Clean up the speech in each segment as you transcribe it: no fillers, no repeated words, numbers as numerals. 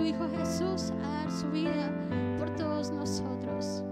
Hijo Jesús a dar su vida por todos nosotros.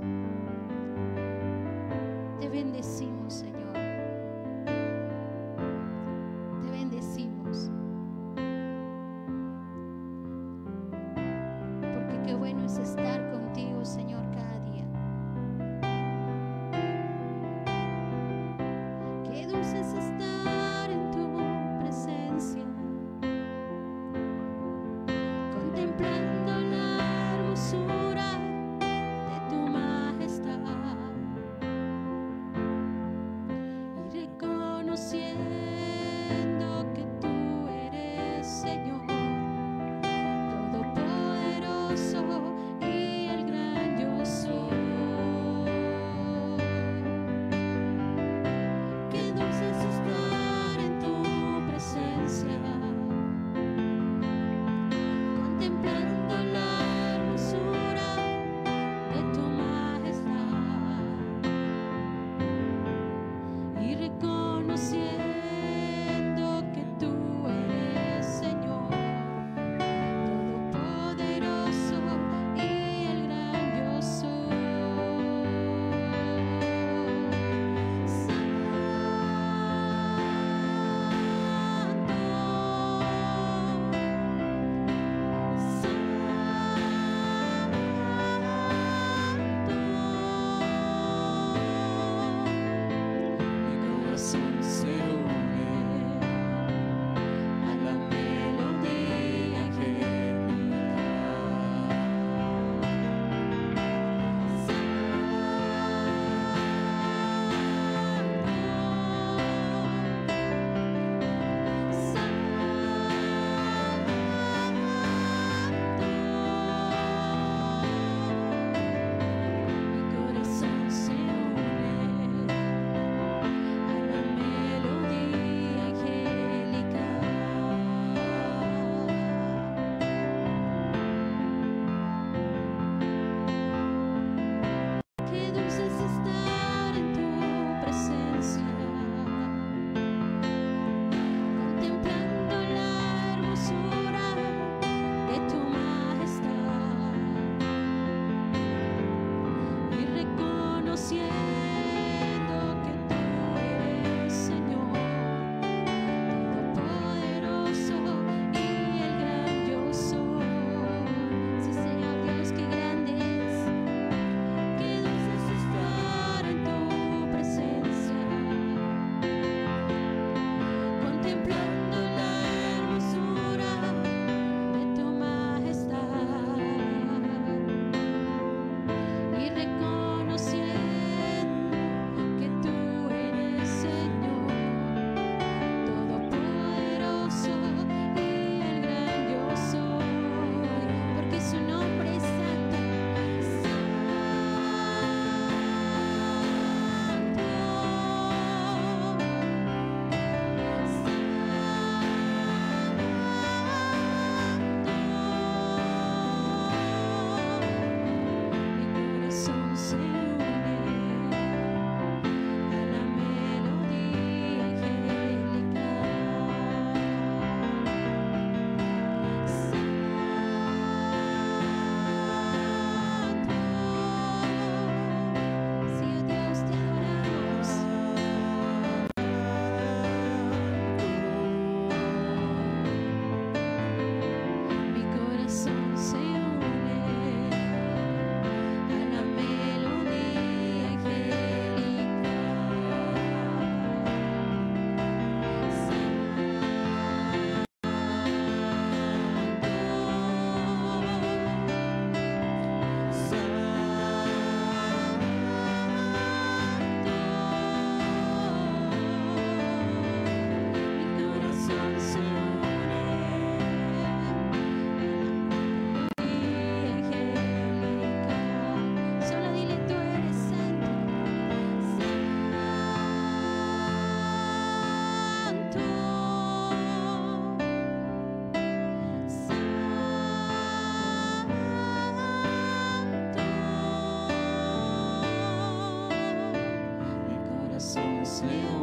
Sí.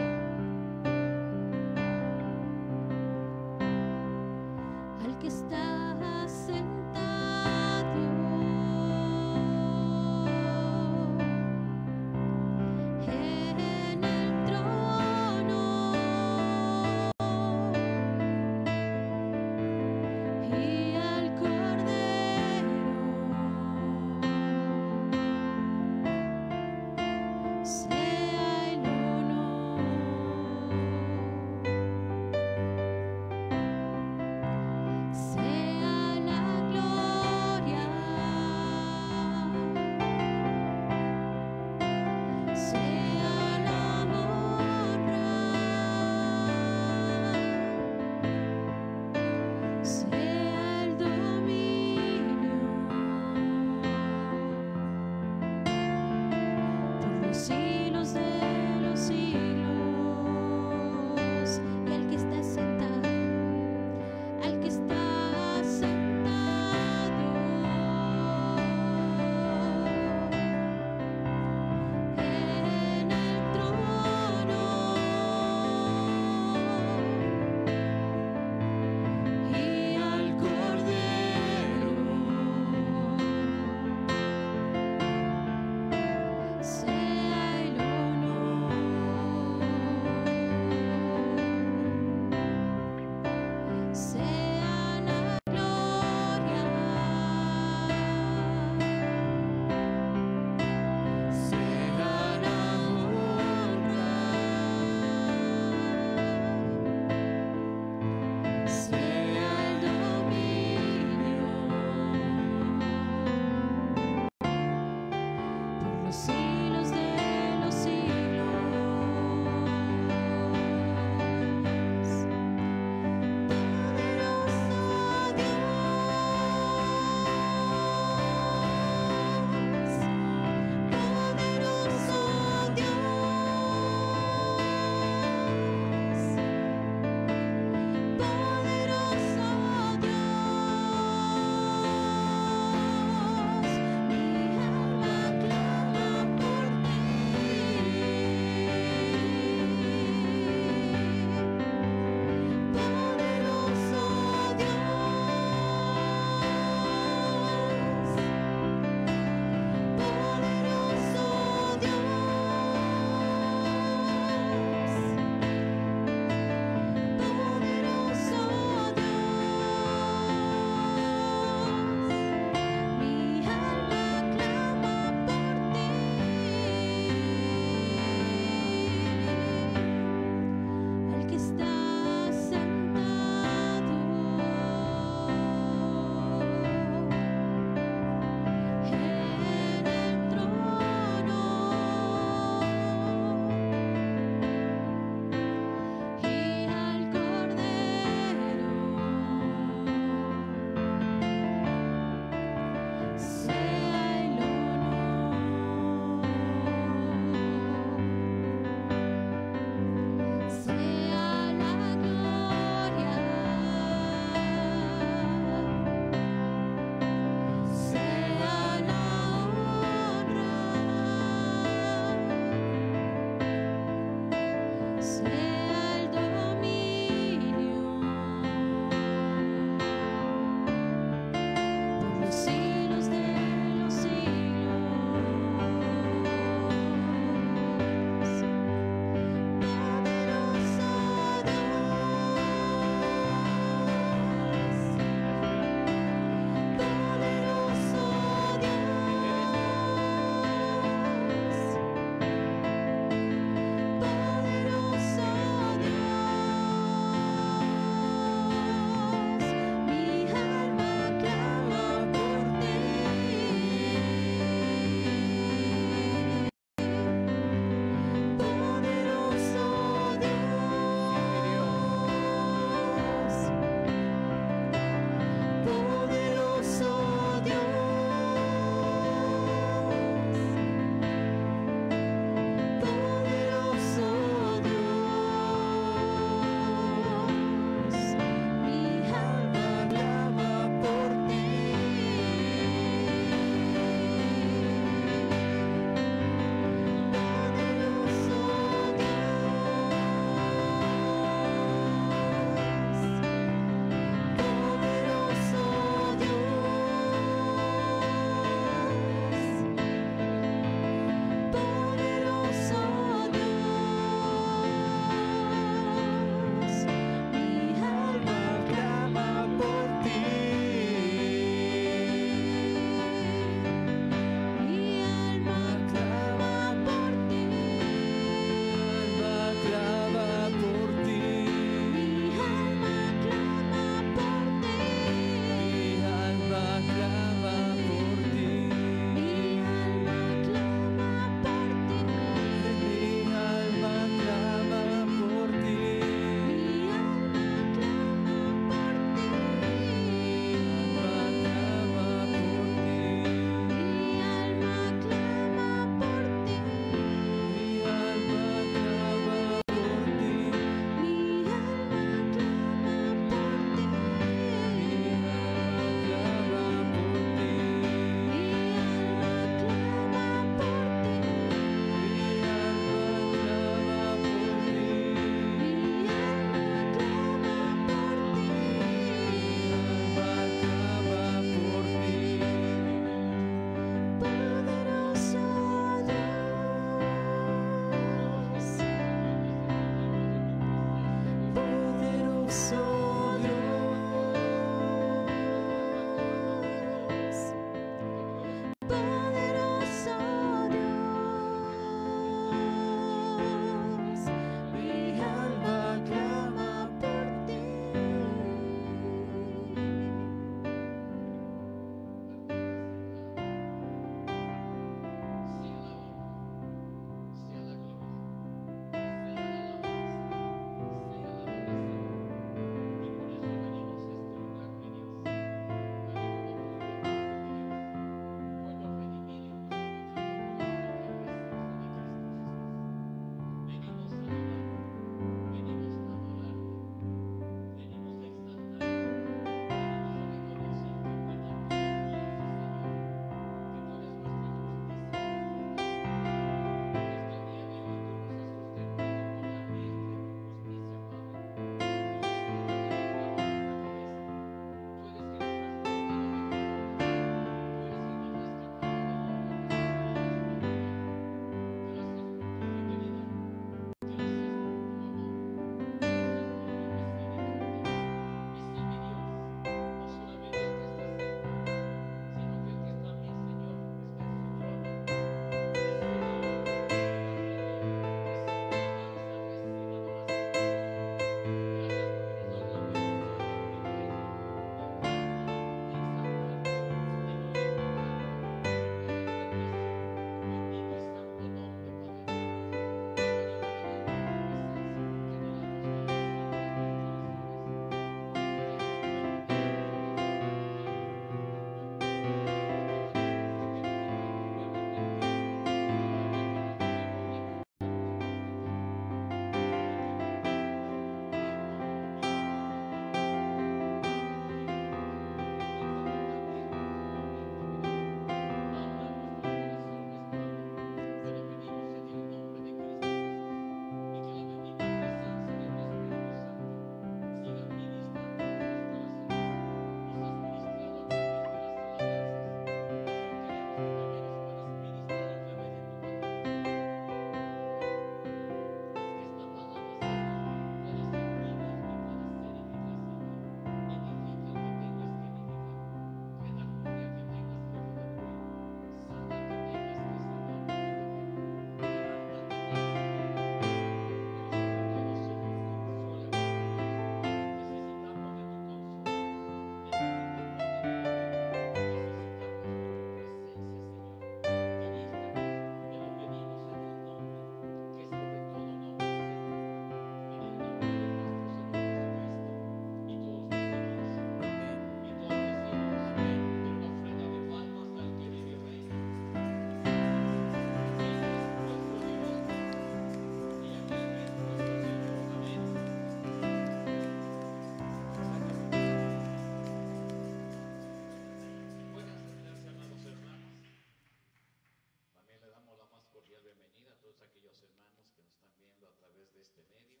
aquellos hermanos que nos están viendo a través de este medio,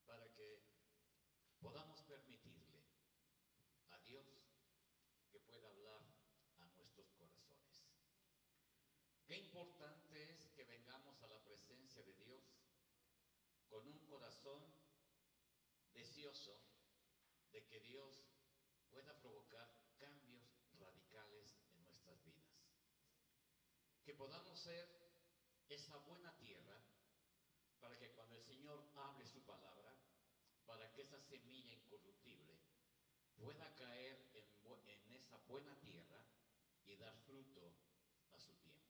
para que podamos permitirle a Dios que pueda hablar a nuestros corazones. Qué importante es que vengamos a la presencia de Dios con un corazón deseoso de que Dios pueda provocar cambios radicales en nuestras vidas. Que podamos ser esa buena tierra para que cuando el Señor hable su palabra, para que esa semilla incorruptible pueda caer en esa buena tierra y dar fruto a su tiempo.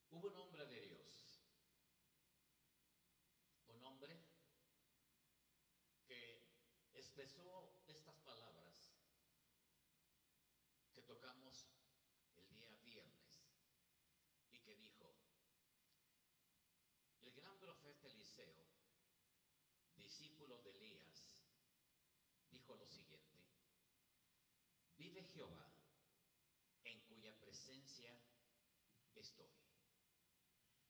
Hubo un hombre de Dios, un hombre que expresó estas palabras que tocamos el día viernes y que dijo: el gran profeta Eliseo, discípulo de Elías, dijo lo siguiente: vive Jehová, en cuya presencia estoy.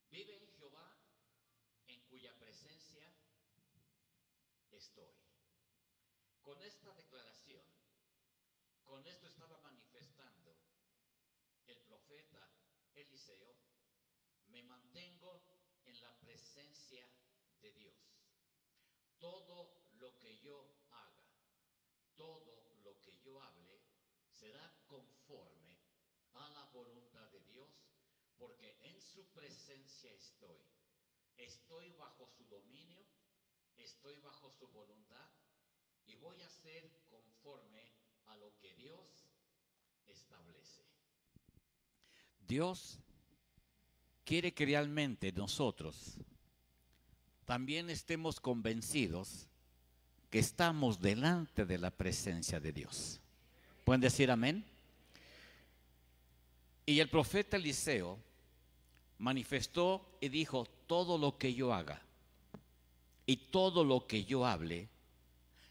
Vive Jehová, en cuya presencia estoy. Con esta declaración, con esto estaba manifestando el profeta Eliseo: me mantengo en la presencia de Dios. Todo lo que yo haga, todo lo que yo hable, será conforme a la voluntad de Dios, porque en su presencia estoy. Estoy bajo su dominio, estoy bajo su voluntad y voy a ser conforme a lo que Dios establece. Dios quiere que realmente nosotros también estemos convencidos que estamos delante de la presencia de Dios. ¿Pueden decir amén? Y el profeta Eliseo manifestó y dijo: todo lo que yo haga y todo lo que yo hable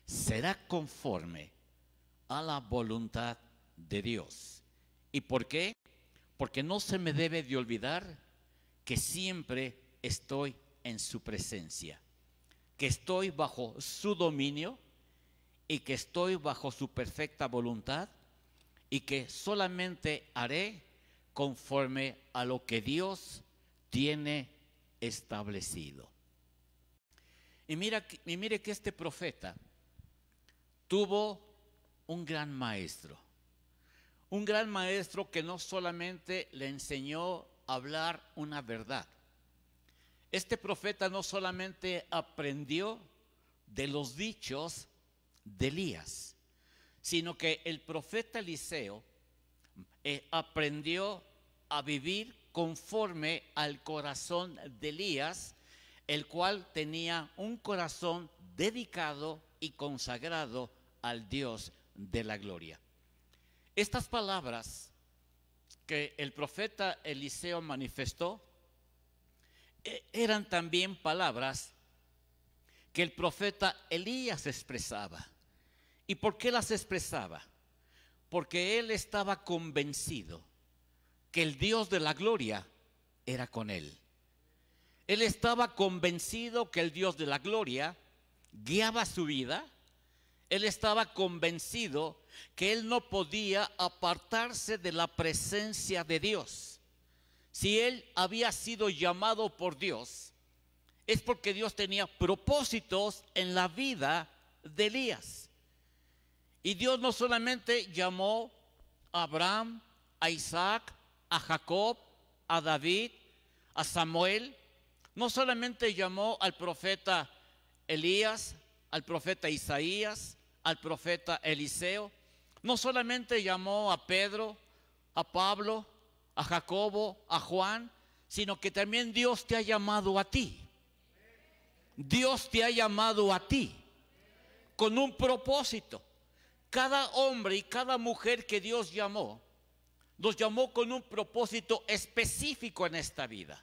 será conforme a la voluntad de Dios. ¿Y por qué? Porque no se me debe de olvidar que siempre estoy en su presencia, que estoy bajo su dominio y que estoy bajo su perfecta voluntad y que solamente haré conforme a lo que Dios tiene establecido. Y mire que este profeta tuvo un gran maestro que no solamente le enseñó a hablar una verdad. Este profeta no solamente aprendió de los dichos de Elías, sino que el profeta Eliseo aprendió a vivir conforme al corazón de Elías, el cual tenía un corazón dedicado y consagrado al Dios de la gloria. Estas palabras que el profeta Eliseo manifestó eran también palabras que el profeta Elías expresaba. ¿Y por qué las expresaba? Porque él estaba convencido que el Dios de la gloria era con él. Él estaba convencido que el Dios de la gloria guiaba su vida. Él estaba convencido que él no podía apartarse de la presencia de Dios. Si él había sido llamado por Dios, es porque Dios tenía propósitos en la vida de Elías. Y Dios no solamente llamó a Abraham, a Isaac, a Jacob, a David, a Samuel. No solamente llamó al profeta Elías, al profeta Isaías, al profeta Eliseo. No solamente llamó a Pedro, a Pablo, a Jacobo, a Juan, sino que también Dios te ha llamado a ti. Dios te ha llamado a ti con un propósito. Cada hombre y cada mujer que Dios llamó, nos llamó con un propósito específico en esta vida.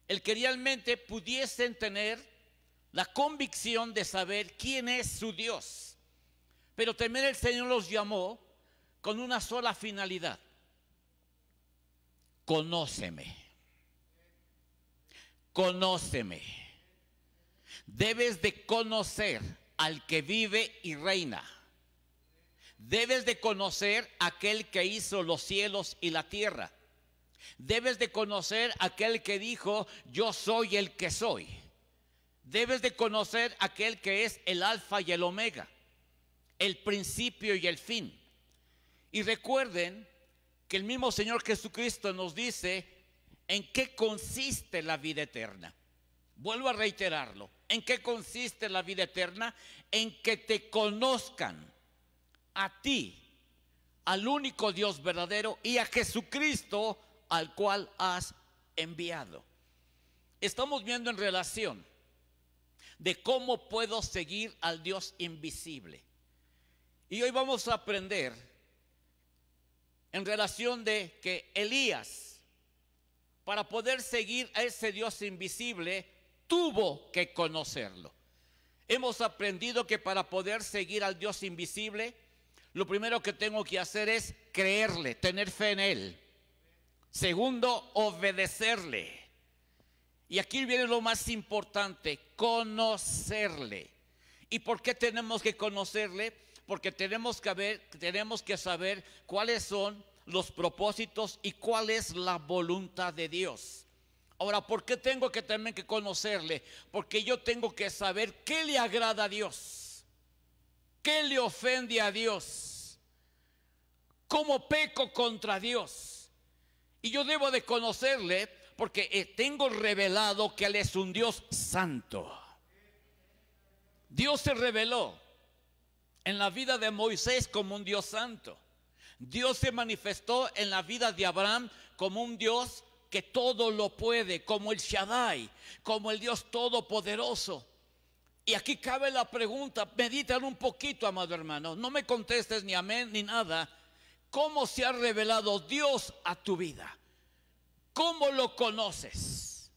El que realmente pudiesen tener la convicción de saber quién es su Dios. Pero también el Señor los llamó con una sola finalidad: conóceme. Conóceme. Debes de conocer al que vive y reina. Debes de conocer a aquel que hizo los cielos y la tierra. Debes de conocer a aquel que dijo, yo soy el que soy. Debes de conocer a aquel que es el alfa y el omega, el principio y el fin. Y recuerden que el mismo Señor Jesucristo nos dice en qué consiste la vida eterna. Vuelvo a reiterarlo. ¿En qué consiste la vida eterna? En que te conozcan a ti, al único Dios verdadero, y a Jesucristo al cual has enviado. Estamos viendo en relación de cómo puedo seguir al Dios invisible. Y hoy vamos a aprender en relación de que Elías, para poder seguir a ese Dios invisible, tuvo que conocerlo. Hemos aprendido que para poder seguir al Dios invisible, lo primero que tengo que hacer es creerle, tener fe en Él. Segundo, obedecerle. Y aquí viene lo más importante, conocerle. ¿Y por qué tenemos que conocerle? Porque tenemos que saber cuáles son los propósitos y cuál es la voluntad de Dios. Ahora, ¿por qué tengo que también que conocerle? Porque yo tengo que saber qué le agrada a Dios, qué le ofende a Dios, cómo peco contra Dios. Y yo debo de conocerle porque tengo revelado que Él es un Dios santo. Dios se reveló en la vida de Moisés como un Dios santo. Dios se manifestó en la vida de Abraham como un Dios que todo lo puede, como el Shaddai, como el Dios todopoderoso. Y aquí cabe la pregunta, mediten un poquito, amado hermano, no me contestes ni amén ni nada. ¿Cómo se ha revelado Dios a tu vida? ¿Cómo lo conoces?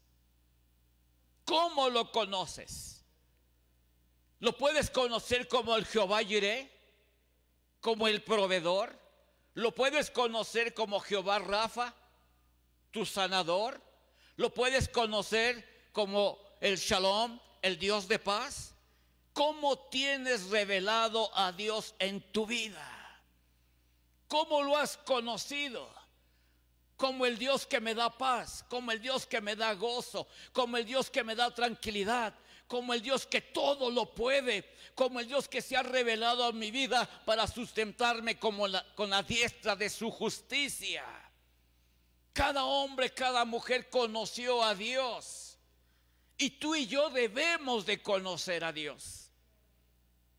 ¿Cómo lo conoces? ¿Lo puedes conocer como el Jehová Jireh? ¿Como el proveedor? ¿Lo puedes conocer como Jehová Rafa, tu sanador? ¿Lo puedes conocer como el Shalom, el Dios de paz? ¿Cómo tienes revelado a Dios en tu vida? ¿Cómo lo has conocido? Como el Dios que me da paz, como el Dios que me da gozo, como el Dios que me da tranquilidad, como el Dios que todo lo puede, como el Dios que se ha revelado a mi vida para sustentarme con la diestra de su justicia. Cada hombre, cada mujer conoció a Dios. Y tú y yo debemos de conocer a Dios,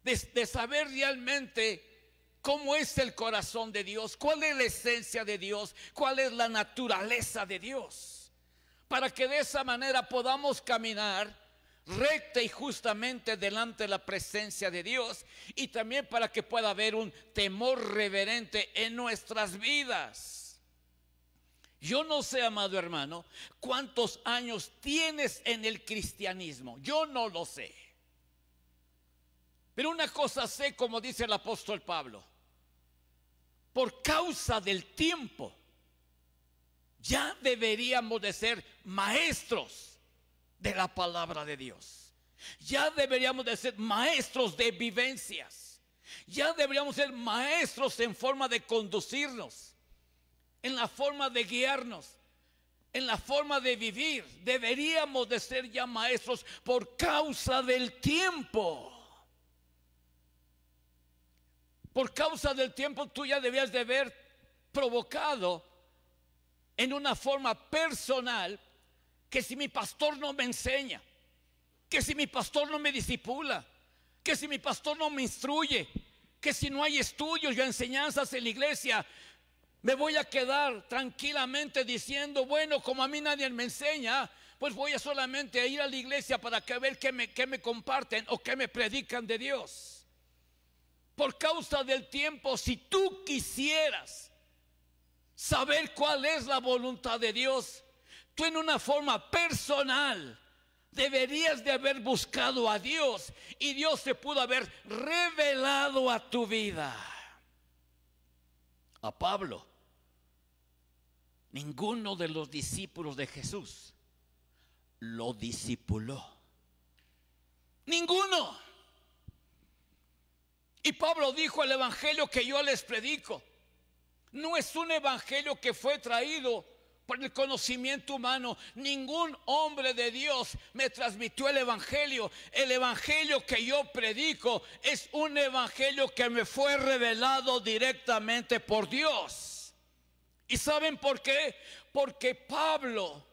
de saber realmente cómo es el corazón de Dios, cuál es la esencia de Dios, cuál es la naturaleza de Dios, para que de esa manera podamos caminar recta y justamente delante de la presencia de Dios, y también para que pueda haber un temor reverente en nuestras vidas. Yo no sé, amado hermano, cuántos años tienes en el cristianismo. Yo no lo sé. Pero una cosa sé, como dice el apóstol Pablo: por causa del tiempo, ya deberíamos de ser maestros de la palabra de Dios. Ya deberíamos de ser maestros de vivencias. Ya deberíamos ser maestros en forma de conducirnos, en la forma de guiarnos, en la forma de vivir. Deberíamos de ser ya maestros por causa del tiempo. Por causa del tiempo tú ya debías de haber provocado en una forma personal que si mi pastor no me enseña, que si mi pastor no me discipula, que si mi pastor no me instruye, que si no hay estudios y enseñanzas en la iglesia, me voy a quedar tranquilamente diciendo, bueno, como a mí nadie me enseña, pues voy a solamente ir a la iglesia para ver qué me comparten o qué me predican de Dios. Por causa del tiempo, si tú quisieras saber cuál es la voluntad de Dios, tú en una forma personal deberías de haber buscado a Dios, y Dios se pudo haber revelado a tu vida. A Pablo Ninguno de los discípulos de Jesús lo discipuló. Ninguno. Y Pablo dijo: el evangelio que yo les predico no es un evangelio que fue traído por el conocimiento humano. Ningún hombre de Dios me transmitió el evangelio. El evangelio que yo predico es un evangelio que me fue revelado directamente por Dios. ¿Y saben por qué? Porque Pablo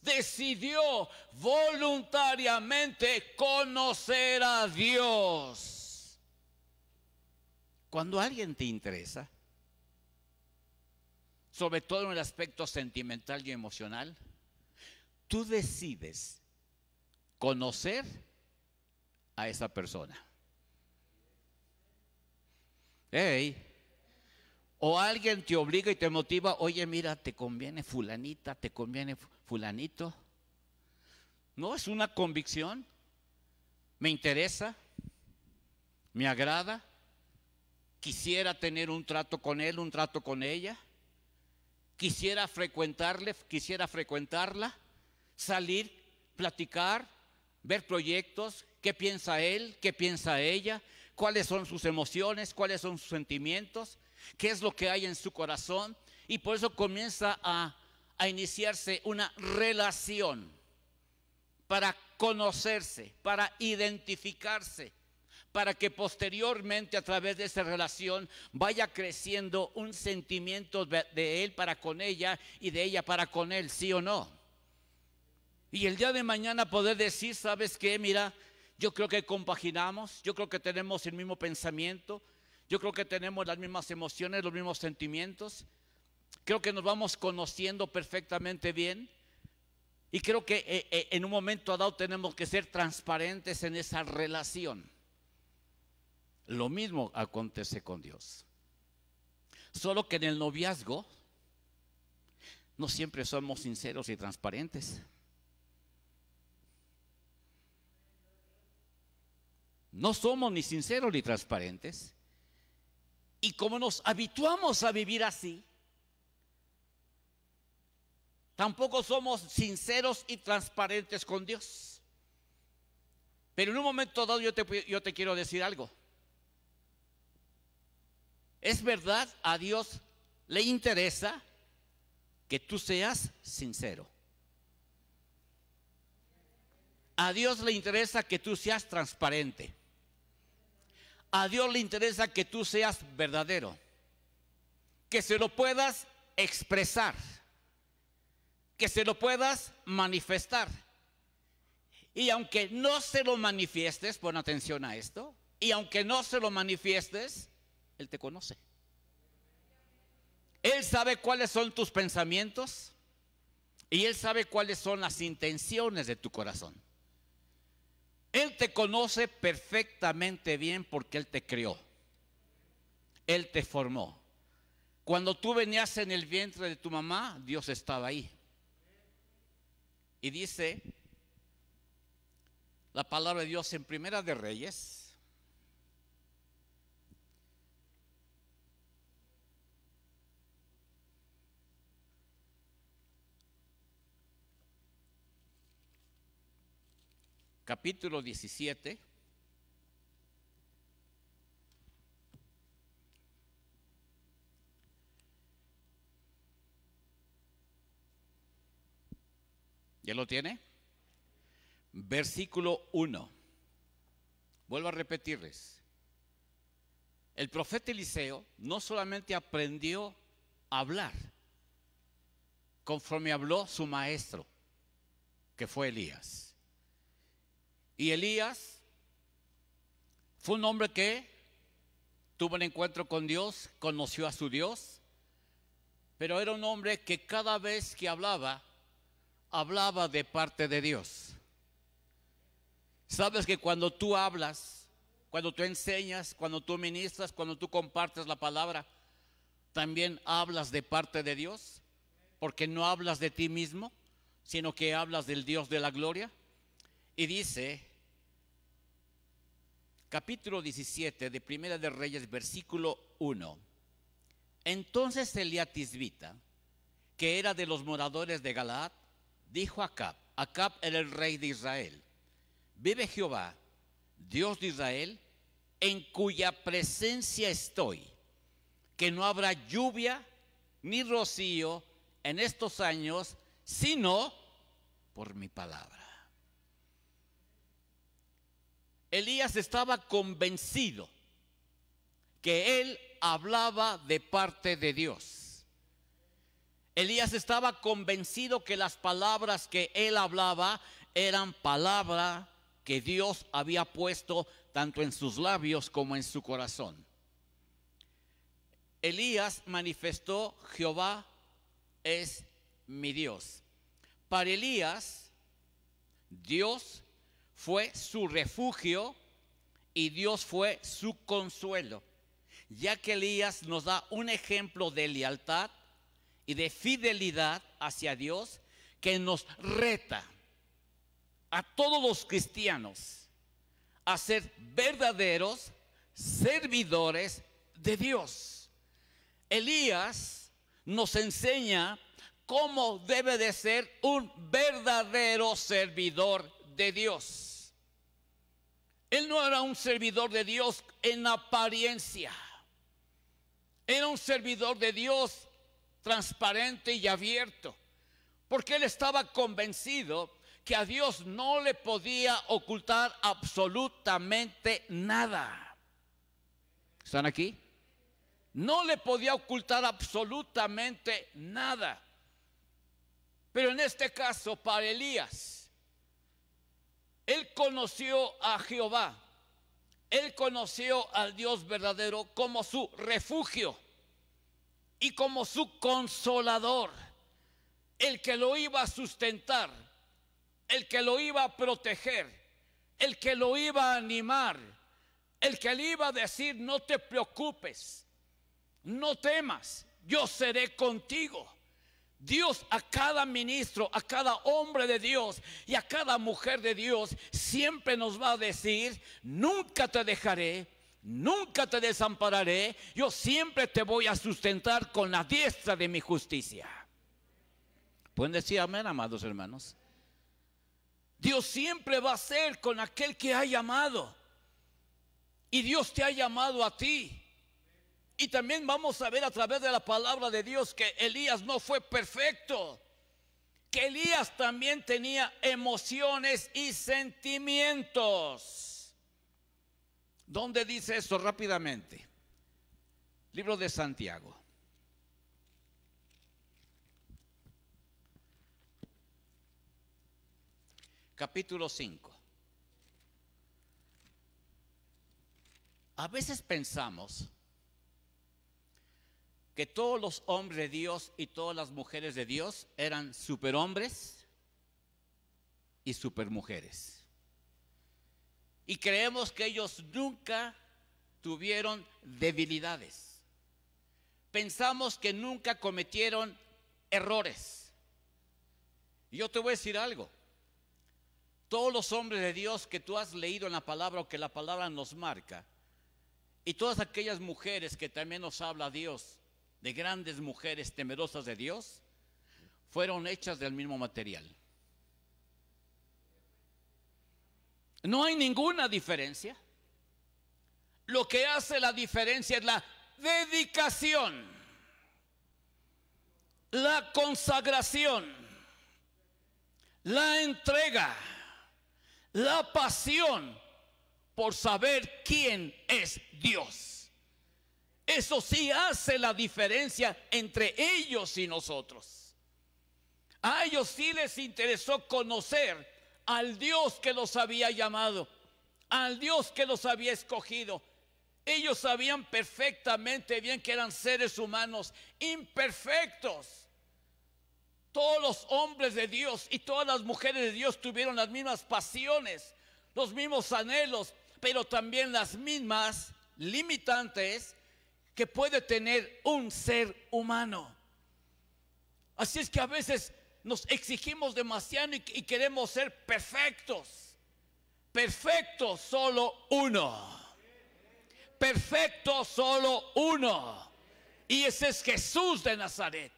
decidió voluntariamente conocer a Dios. Cuando alguien te interesa, sobre todo en el aspecto sentimental y emocional, tú decides conocer a esa persona. O alguien te obliga y te motiva: oye, mira, te conviene fulanita, te conviene fulanito. No, es una convicción. Me interesa, me agrada, quisiera tener un trato con él, un trato con ella. Quisiera frecuentarle, quisiera frecuentarla, salir, platicar, ver proyectos, qué piensa él, qué piensa ella, cuáles son sus emociones, cuáles son sus sentimientos, qué es lo que hay en su corazón. Y por eso comienza a iniciarse una relación para conocerse, para identificarse, para que posteriormente a través de esa relación vaya creciendo un sentimiento de él para con ella y de ella para con él, ¿sí o no? Y el día de mañana poder decir: ¿sabes qué? Mira, yo creo que compaginamos, yo creo que tenemos el mismo pensamiento, yo creo que tenemos las mismas emociones, los mismos sentimientos, creo que nos vamos conociendo perfectamente bien. Y creo que en un momento dado tenemos que ser transparentes en esa relación. Lo mismo acontece con Dios. Solo que en el noviazgo no siempre somos sinceros y transparentes. No somos ni sinceros ni transparentes. Y como nos habituamos a vivir así, tampoco somos sinceros y transparentes con Dios. Pero en un momento dado yo te quiero decir algo. Es verdad, a Dios le interesa que tú seas sincero. A Dios le interesa que tú seas transparente. A Dios le interesa que tú seas verdadero, que se lo puedas expresar, que se lo puedas manifestar. Y aunque no se lo manifiestes, pon atención a esto, y aunque no se lo manifiestes, Él te conoce. Él sabe cuáles son tus pensamientos y Él sabe cuáles son las intenciones de tu corazón. Él te conoce perfectamente bien porque Él te creó. Él te formó. Cuando tú venías en el vientre de tu mamá, Dios estaba ahí. Y dice la palabra de Dios en Primera de Reyes, capítulo 17, ¿ya lo tiene? Versículo 1. Vuelvo a repetirles. El profeta Eliseo no solamente aprendió a hablar conforme habló su maestro, que fue Elías. Y Elías fue un hombre que tuvo un encuentro con Dios, conoció a su Dios, pero era un hombre que cada vez que hablaba de parte de Dios. Sabes que cuando tú hablas, cuando tú enseñas, cuando tú ministras, cuando tú compartes la palabra, también hablas de parte de Dios, porque no hablas de ti mismo, sino que hablas del Dios de la gloria. Y dice, capítulo 17 de Primera de Reyes, versículo 1. Entonces Elías Tisbita, que era de los moradores de Galaad, dijo a Acab, Acab era el rey de Israel: vive Jehová, Dios de Israel, en cuya presencia estoy, que no habrá lluvia ni rocío en estos años, sino por mi palabra. Elías estaba convencido que él hablaba de parte de Dios. Elías estaba convencido que las palabras que él hablaba eran palabras que Dios había puesto tanto en sus labios como en su corazón. Elías manifestó: Jehová es mi Dios. Para Elías, Dios fue su refugio y Dios fue su consuelo, ya que Elías nos da un ejemplo de lealtad y de fidelidad hacia Dios, que nos reta a todos los cristianos a ser verdaderos servidores de Dios. Elías nos enseña cómo debe de ser un verdadero servidor de Dios. Él no era un servidor de Dios en apariencia, era un servidor de Dios transparente y abierto, porque él estaba convencido que a Dios no le podía ocultar absolutamente nada. ¿Están aquí? No le podía ocultar absolutamente nada. Pero en este caso, para Elías, él conoció a Jehová, él conoció al Dios verdadero como su refugio y como su consolador, el que lo iba a sustentar, el que lo iba a proteger, el que lo iba a animar, el que le iba a decir: no te preocupes, no temas, yo seré contigo. Dios a cada ministro, a cada hombre de Dios y a cada mujer de Dios siempre nos va a decir: nunca te dejaré, nunca te desampararé, yo siempre te voy a sustentar con la diestra de mi justicia. ¿Pueden decir amén, amados hermanos? Dios siempre va a ser con aquel que ha llamado, y Dios te ha llamado a ti. Y también vamos a ver a través de la palabra de Dios que Elías no fue perfecto, que Elías también tenía emociones y sentimientos. ¿Dónde dice eso rápidamente? Libro de Santiago. Capítulo 5. A veces pensamos que todos los hombres de Dios y todas las mujeres de Dios eran superhombres y supermujeres. Y creemos que ellos nunca tuvieron debilidades. Pensamos que nunca cometieron errores. Y yo te voy a decir algo. Todos los hombres de Dios que tú has leído en la palabra o que la palabra nos marca, y todas aquellas mujeres que también nos habla Dios, de grandes mujeres temerosas de Dios, fueron hechas del mismo material. No hay ninguna diferencia. Lo que hace la diferencia es la dedicación, la consagración, la entrega, la pasión por saber quién es Dios. Eso sí hace la diferencia entre ellos y nosotros. A ellos sí les interesó conocer al Dios que los había llamado, al Dios que los había escogido. Ellos sabían perfectamente bien que eran seres humanos imperfectos. Todos los hombres de Dios y todas las mujeres de Dios tuvieron las mismas pasiones, los mismos anhelos, pero también las mismas limitantes que puede tener un ser humano. Así es que a veces nos exigimos demasiado y queremos ser perfectos. Perfecto solo uno. Perfecto solo uno. Y ese es Jesús de Nazaret.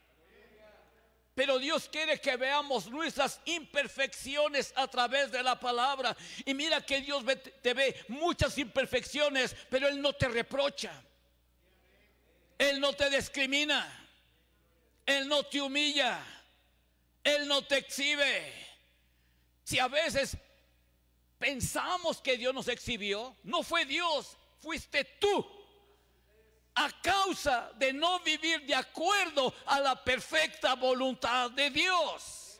Pero Dios quiere que veamos nuestras imperfecciones a través de la palabra. Y mira que Dios te ve muchas imperfecciones, pero Él no te reprocha. Él no te discrimina. Él no te humilla. Él no te exhibe. Si a veces pensamos que Dios nos exhibió, no fue Dios, fuiste tú. A causa de no vivir de acuerdo a la perfecta voluntad de Dios.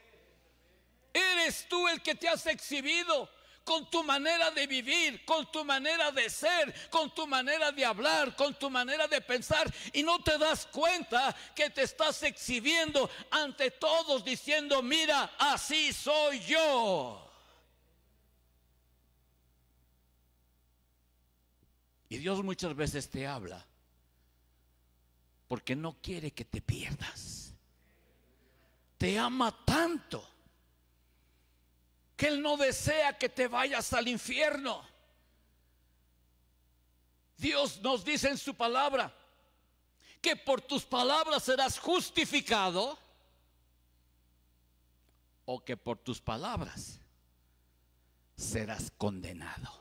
Eres tú el que te has exhibido con tu manera de vivir, con tu manera de ser, con tu manera de hablar, con tu manera de pensar. Y no te das cuenta que te estás exhibiendo ante todos diciendo: mira, así soy yo. Y Dios muchas veces te habla porque no quiere que te pierdas. Te ama tanto que Él no desea que te vayas al infierno. Dios nos dice en su palabra que por tus palabras serás justificado, o que por tus palabras serás condenado.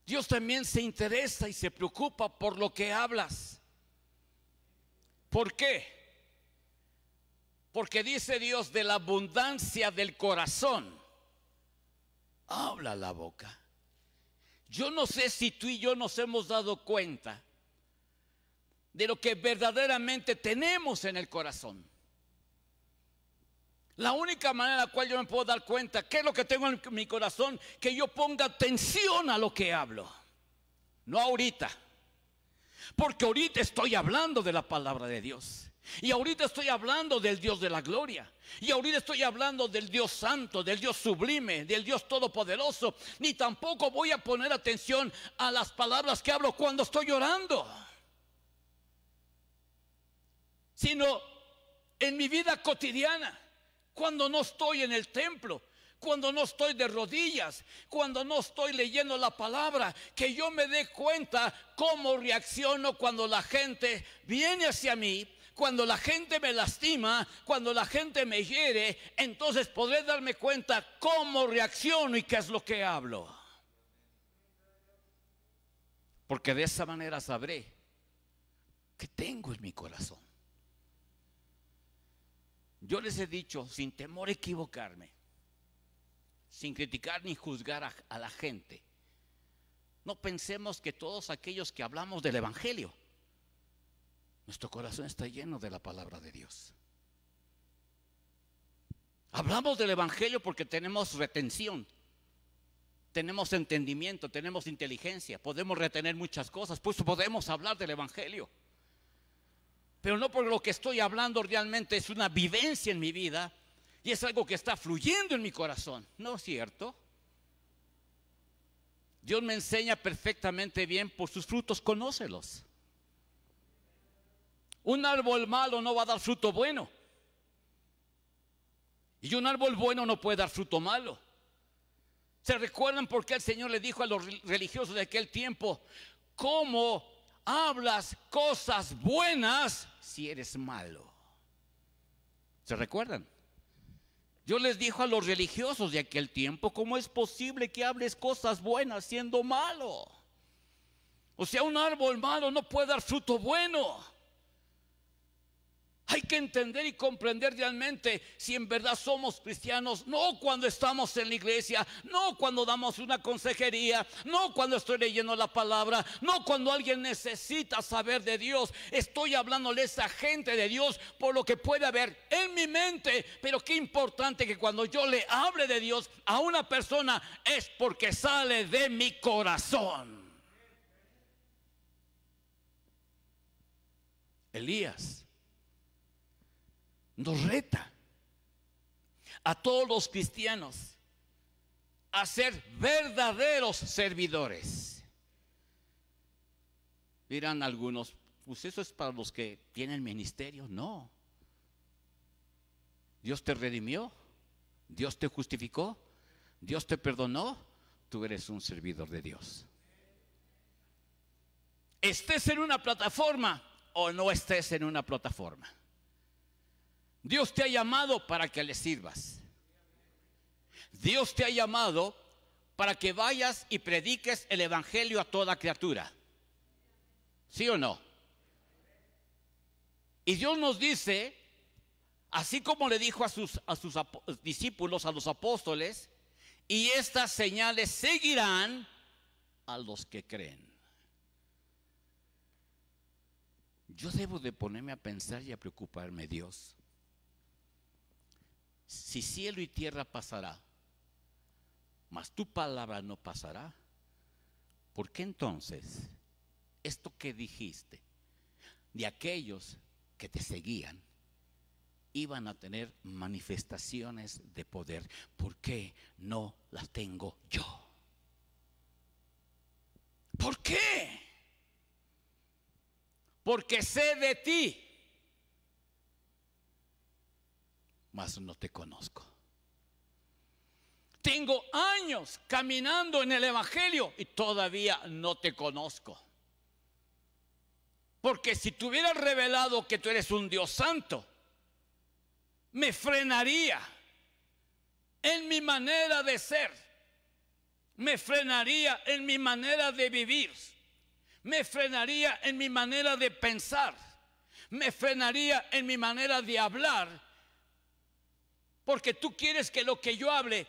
Dios también se interesa y se preocupa por lo que hablas. ¿Por qué? Porque dice Dios: de la abundancia del corazón habla la boca. Yo no sé si tú y yo nos hemos dado cuenta de lo que verdaderamente tenemos en el corazón. La única manera en la cual yo me puedo dar cuenta qué es lo que tengo en mi corazón, que yo ponga atención a lo que hablo. No ahorita, porque ahorita estoy hablando de la palabra de Dios. Y ahorita estoy hablando del Dios de la gloria. Y ahorita estoy hablando del Dios santo, del Dios sublime, del Dios todopoderoso. Ni tampoco voy a poner atención a las palabras que hablo cuando estoy orando, sino en mi vida cotidiana. Cuando no estoy en el templo, cuando no estoy de rodillas, cuando no estoy leyendo la palabra, que yo me dé cuenta cómo reacciono cuando la gente viene hacia mí, cuando la gente me lastima, cuando la gente me hiere. Entonces podré darme cuenta cómo reacciono y qué es lo que hablo. Porque de esa manera sabré qué tengo en mi corazón. Yo les he dicho, sin temor a equivocarme, sin criticar ni juzgar a la gente, no pensemos que todos aquellos que hablamos del evangelio, nuestro corazón está lleno de la palabra de Dios. Hablamos del evangelio porque tenemos retención, tenemos entendimiento, tenemos inteligencia, podemos retener muchas cosas, pues podemos hablar del evangelio. Pero no por lo que estoy hablando realmente es una vivencia en mi vida y es algo que está fluyendo en mi corazón. ¿No es cierto? Dios me enseña perfectamente bien: por sus frutos conócelos. Un árbol malo no va a dar fruto bueno, y un árbol bueno no puede dar fruto malo. ¿Se recuerdan por qué el Señor le dijo a los religiosos de aquel tiempo: cómo hablas cosas buenas si eres malo? ¿Se recuerdan? Dios les dijo a los religiosos de aquel tiempo: ¿cómo es posible que hables cosas buenas siendo malo? O sea, un árbol malo no puede dar fruto bueno. Hay que entender y comprender realmente si en verdad somos cristianos, no cuando estamos en la iglesia, no cuando damos una consejería, no cuando estoy leyendo la palabra, no cuando alguien necesita saber de Dios. Estoy hablándole a esa gente de Dios por lo que puede haber en mi mente. Pero qué importante que cuando yo le hable de Dios a una persona es porque sale de mi corazón. Elías nos reta a todos los cristianos a ser verdaderos servidores. Dirán algunos: pues eso es para los que tienen ministerio. No. Dios te redimió, Dios te justificó, Dios te perdonó. Tú eres un servidor de Dios. Estés en una plataforma o no estés en una plataforma, Dios te ha llamado para que le sirvas. Dios te ha llamado para que vayas y prediques el evangelio a toda criatura. ¿Sí o no? Y Dios nos dice, así como le dijo a sus discípulos, a los apóstoles, y estas señales seguirán a los que creen. Yo debo de ponerme a pensar y a preocuparme, Dios. Si cielo y tierra pasará, mas tu palabra no pasará, ¿por qué entonces esto que dijiste de aquellos que te seguían iban a tener manifestaciones de poder? ¿Por qué no las tengo yo? ¿Por qué? Porque sé de ti, mas no te conozco. Tengo años caminando en el evangelio y todavía no te conozco. Porque si te hubiera revelado que tú eres un Dios santo, me frenaría en mi manera de ser, me frenaría en mi manera de vivir, me frenaría en mi manera de pensar, me frenaría en mi manera de hablar, porque tú quieres que lo que yo hable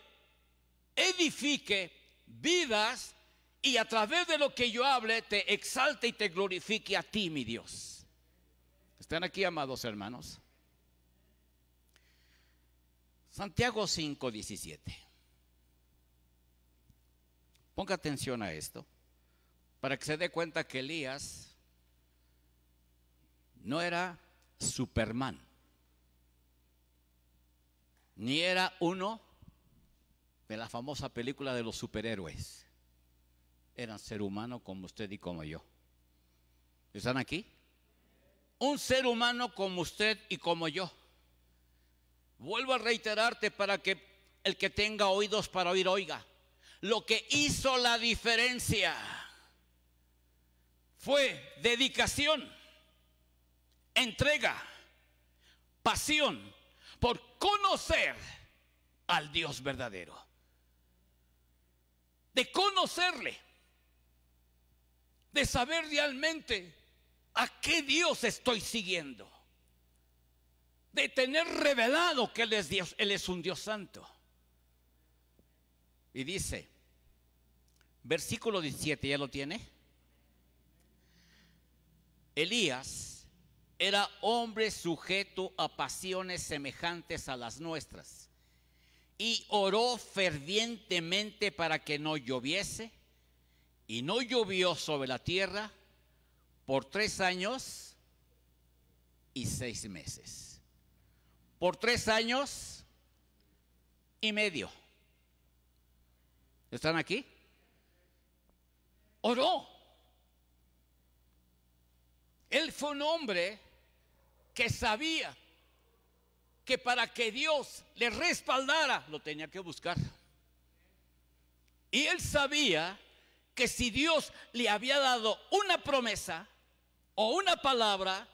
edifique vidas y a través de lo que yo hable te exalte y te glorifique a ti, mi Dios. ¿Están aquí, amados hermanos? Santiago 5:17. Ponga atención a esto para que se dé cuenta que Elías no era Superman, ni era uno de la famosa película de los superhéroes. Era un ser humano como usted y como yo. ¿Están aquí? Un ser humano como usted y como yo. Vuelvo a reiterarte para que el que tenga oídos para oír, oiga. Lo que hizo la diferencia fue dedicación, entrega, pasión por conocer al Dios verdadero. De conocerle, de saber realmente a qué Dios estoy siguiendo, de tener revelado que Él es Dios, Él es un Dios santo. Y dice, versículo 17, ¿ya lo tiene? Elías era hombre sujeto a pasiones semejantes a las nuestras, y oró fervientemente para que no lloviese, y no llovió sobre la tierra por 3 años y 6 meses. Por 3 años y medio. ¿Están aquí? Oró. Él fue un hombre que sabía que para que Dios le respaldara, lo tenía que buscar. Y él sabía que si Dios le había dado una promesa o una palabra,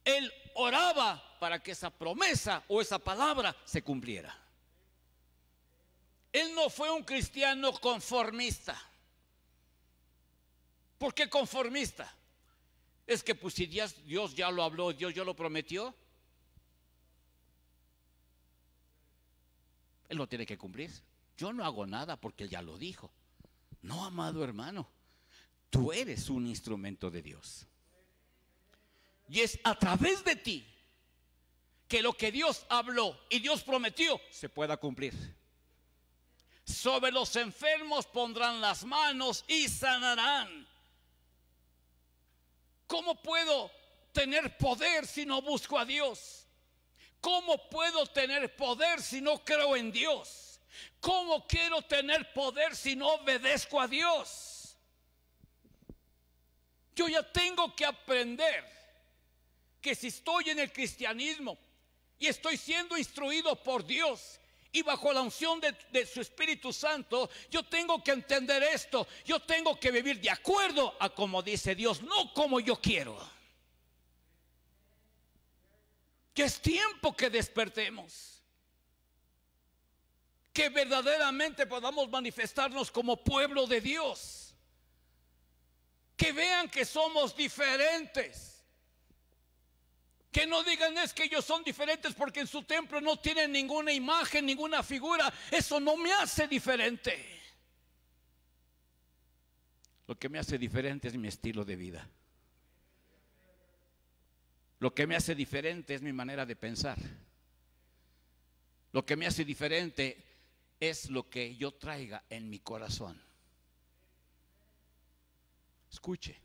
él oraba para que esa promesa o esa palabra se cumpliera. Él no fue un cristiano conformista. ¿Por qué conformista? Es que pues si Dios ya lo habló, Dios ya lo prometió, Él lo tiene que cumplir. Yo no hago nada porque Él ya lo dijo. No, amado hermano, tú eres un instrumento de Dios. Y es a través de ti que lo que Dios habló y Dios prometió se pueda cumplir. Sobre los enfermos pondrán las manos y sanarán. ¿Cómo puedo tener poder si no busco a Dios? ¿Cómo puedo tener poder si no creo en Dios? ¿Cómo quiero tener poder si no obedezco a Dios? Yo ya tengo que aprender que si estoy en el cristianismo y estoy siendo instruido por Dios y bajo la unción de su Espíritu Santo, yo tengo que entender esto. Yo tengo que vivir de acuerdo a como dice Dios, no como yo quiero. Ya es tiempo que despertemos, que verdaderamente podamos manifestarnos como pueblo de Dios, que vean que somos diferentes, que no digan es que ellos son diferentes porque en su templo no tienen ninguna imagen, ninguna figura. Eso no me hace diferente. Lo que me hace diferente es mi estilo de vida. Lo que me hace diferente es mi manera de pensar. Lo que me hace diferente es lo que yo traiga en mi corazón. Escuche.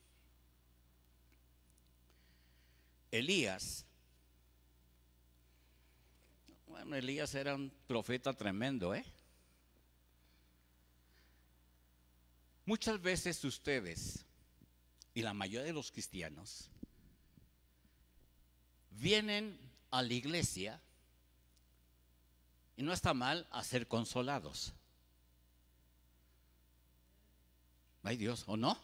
Elías era un profeta tremendo, Muchas veces ustedes y la mayoría de los cristianos vienen a la iglesia, y no está mal a ser consolados. ¿Ay Dios, o no?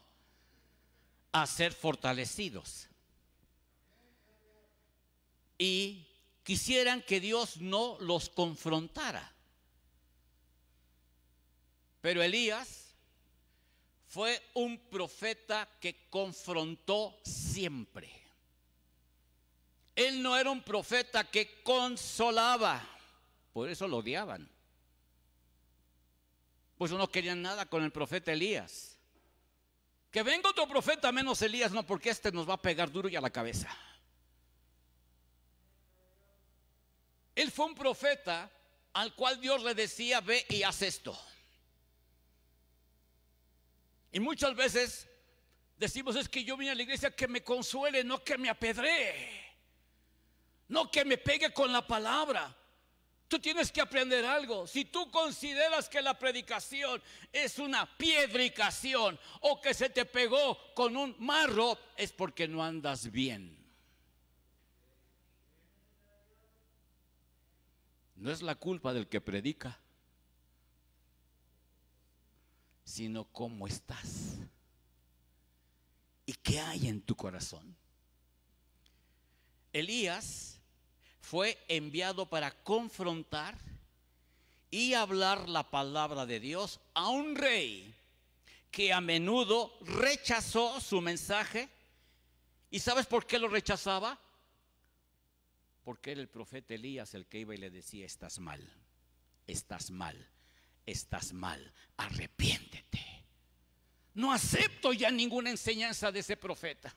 A ser fortalecidos. Y quisieran que Dios no los confrontara. Pero Elías fue un profeta que confrontó siempre. Él no era un profeta que consolaba. Por eso lo odiaban. Pues no querían nada con el profeta Elías. Que venga otro profeta menos Elías, no, porque este nos va a pegar duro y a la cabeza. Él fue un profeta al cual Dios le decía: ve y haz esto. Y muchas veces decimos: es que yo vine a la iglesia que me consuele, no que me apedree, no que me pegue con la palabra. Tú tienes que aprender algo. Si tú consideras que la predicación es una piedricación o que se te pegó con un marro, es porque no andas bien. No es la culpa del que predica, sino cómo estás y qué hay en tu corazón. Elías fue enviado para confrontar y hablar la palabra de Dios a un rey que a menudo rechazó su mensaje. ¿Y sabes por qué lo rechazaba? Porque era el profeta Elías el que iba y le decía: estás mal, estás mal, estás mal, arrepiéntete. No acepto ya ninguna enseñanza de ese profeta,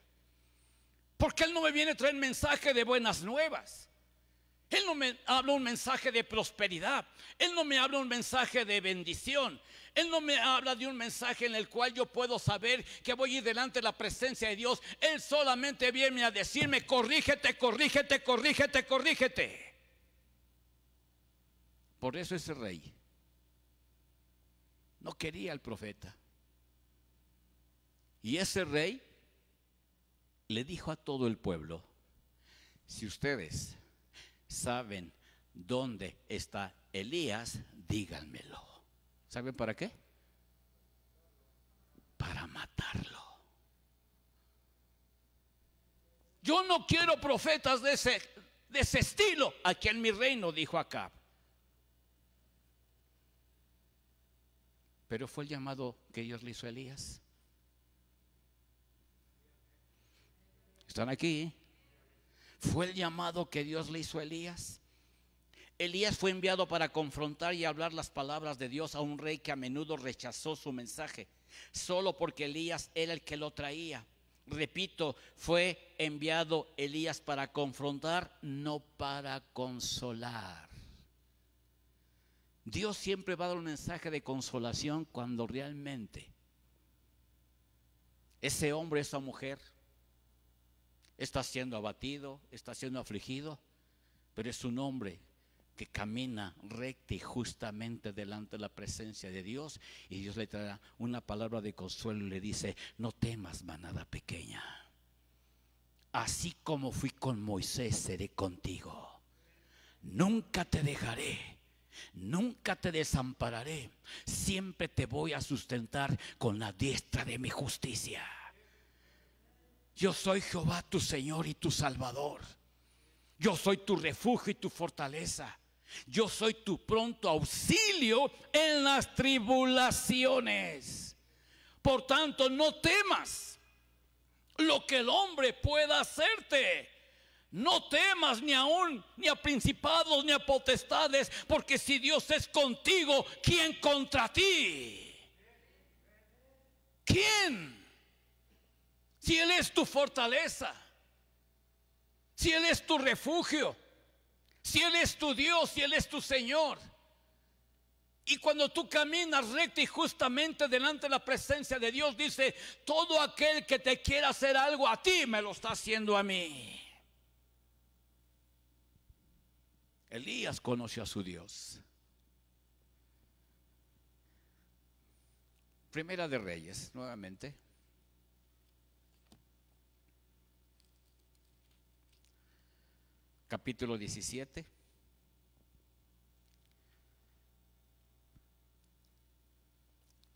porque él no me viene a traer mensaje de buenas nuevas. Él no me habla un mensaje de prosperidad. Él no me habla un mensaje de bendición. Él no me habla de un mensaje en el cual yo puedo saber que voy a ir delante de la presencia de Dios. Él solamente viene a decirme: corrígete, corrígete, corrígete, corrígete. Por eso ese rey no quería al profeta. Y ese rey le dijo a todo el pueblo: si ustedes saben dónde está Elías, díganmelo. ¿Saben para qué? Para matarlo. Yo no quiero profetas de ese estilo aquí en mi reino, dijo Acab. Pero fue el llamado que Dios le hizo a Elías. ¿Están aquí? Fue el llamado que Dios le hizo a Elías. Elías fue enviado para confrontar y hablar las palabras de Dios a un rey que a menudo rechazó su mensaje, solo porque Elías era el que lo traía. Repito, fue enviado Elías para confrontar, no para consolar. Dios siempre va a dar un mensaje de consolación cuando realmente ese hombre, esa mujer está siendo abatido, está siendo afligido, pero es un hombre que camina recta y justamente delante de la presencia de Dios, y Dios le traerá una palabra de consuelo y le dice: no temas, manada pequeña, así como fui con Moisés seré contigo, nunca te dejaré, nunca te desampararé, siempre te voy a sustentar con la diestra de mi justicia. Yo soy Jehová tu Señor y tu Salvador. Yo soy tu refugio y tu fortaleza. Yo soy tu pronto auxilio en las tribulaciones. Por tanto, no temas lo que el hombre pueda hacerte. No temas ni a principados ni a potestades, porque si Dios es contigo, ¿quién contra ti? ¿Quién? Si Él es tu fortaleza, si Él es tu refugio, si Él es tu Dios, si Él es tu Señor. Y cuando tú caminas recto y justamente delante de la presencia de Dios, dice: todo aquel que te quiera hacer algo a ti, me lo está haciendo a mí. Elías conoció a su Dios. Primera de Reyes, nuevamente. Capítulo 17.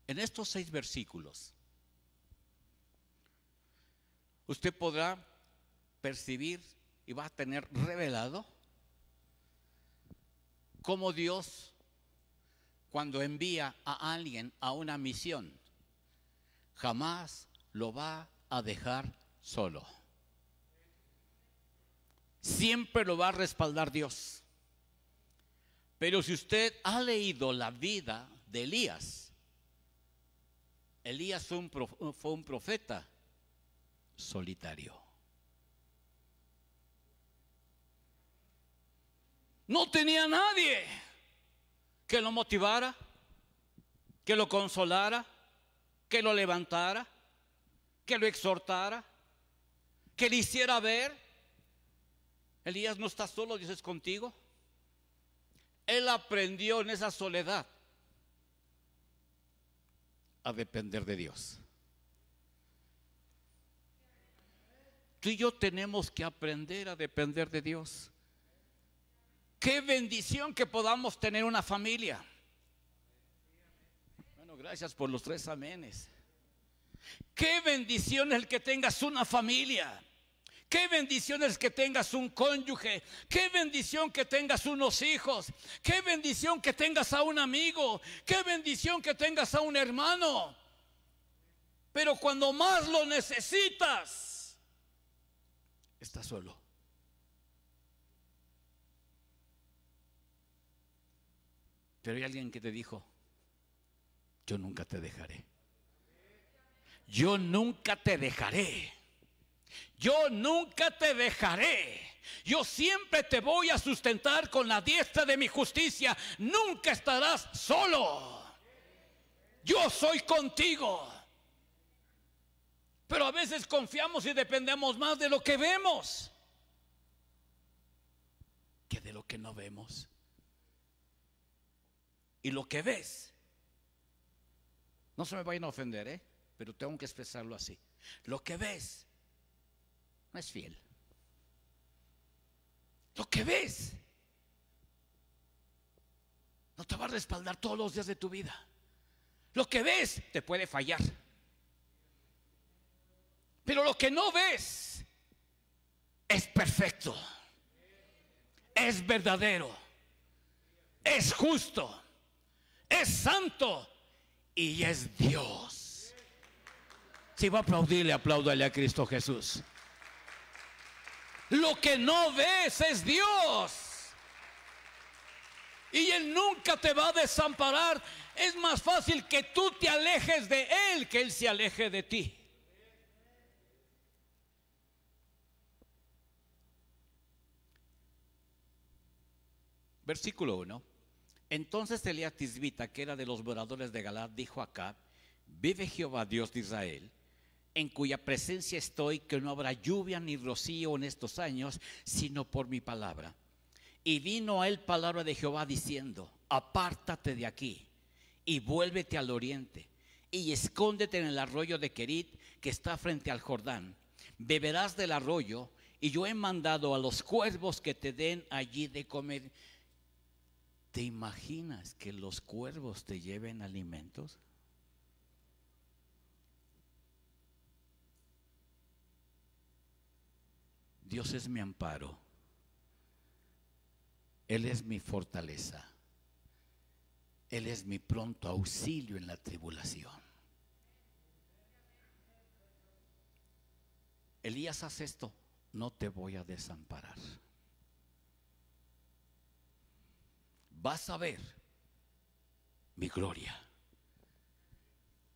En estos 6 versículos, usted podrá percibir y va a tener revelado cómo Dios, cuando envía a alguien a una misión, jamás lo va a dejar solo. Siempre lo va a respaldar Dios. Pero si usted ha leído la vida de Elías, Elías fue un profeta solitario. No tenía nadie que lo motivara, que lo consolara, que lo levantara, que lo exhortara, que le hiciera ver: Elías, no está solo, Dios es contigo. Él aprendió en esa soledad a depender de Dios. Tú y yo tenemos que aprender a depender de Dios. Qué bendición que podamos tener una familia. Bueno, gracias por los 3 amenes. Qué bendición es el que tengas una familia. Qué bendición es que tengas un cónyuge. Qué bendición que tengas unos hijos. Qué bendición que tengas a un amigo. Qué bendición que tengas a un hermano. Pero cuando más lo necesitas, estás solo. Pero hay alguien que te dijo: yo nunca te dejaré. Yo nunca te dejaré. Yo nunca te dejaré. Yo siempre te voy a sustentar con la diestra de mi justicia. Nunca estarás solo. Yo soy contigo. Pero a veces confiamos y dependemos más de lo que vemos que de lo que no vemos. Y lo que ves, no se me vayan a ofender, pero tengo que expresarlo así. Lo que ves no es fiel. Lo que ves no te va a respaldar todos los días de tu vida. Lo que ves te puede fallar. Pero lo que no ves es perfecto, es verdadero, es justo, es santo y es Dios. Si va a aplaudirle, apláudale a Cristo Jesús. Lo que no ves es Dios. Y Él nunca te va a desamparar. Es más fácil que tú te alejes de Él que Él se aleje de ti. Versículo 1. Entonces Elías Tisbita, que era de los moradores de Galaad, dijo a Acab: vive Jehová Dios de Israel, en cuya presencia estoy, que no habrá lluvia ni rocío en estos años, sino por mi palabra. Y vino a él palabra de Jehová diciendo: apártate de aquí y vuélvete al oriente y escóndete en el arroyo de Querit, que está frente al Jordán. Beberás del arroyo, y yo he mandado a los cuervos que te den allí de comer. ¿Te imaginas que los cuervos te lleven alimentos? Dios es mi amparo Él es mi fortaleza. Él es mi pronto auxilio en la tribulación. Elías, haz esto, no te voy a desamparar. Vas a ver mi gloria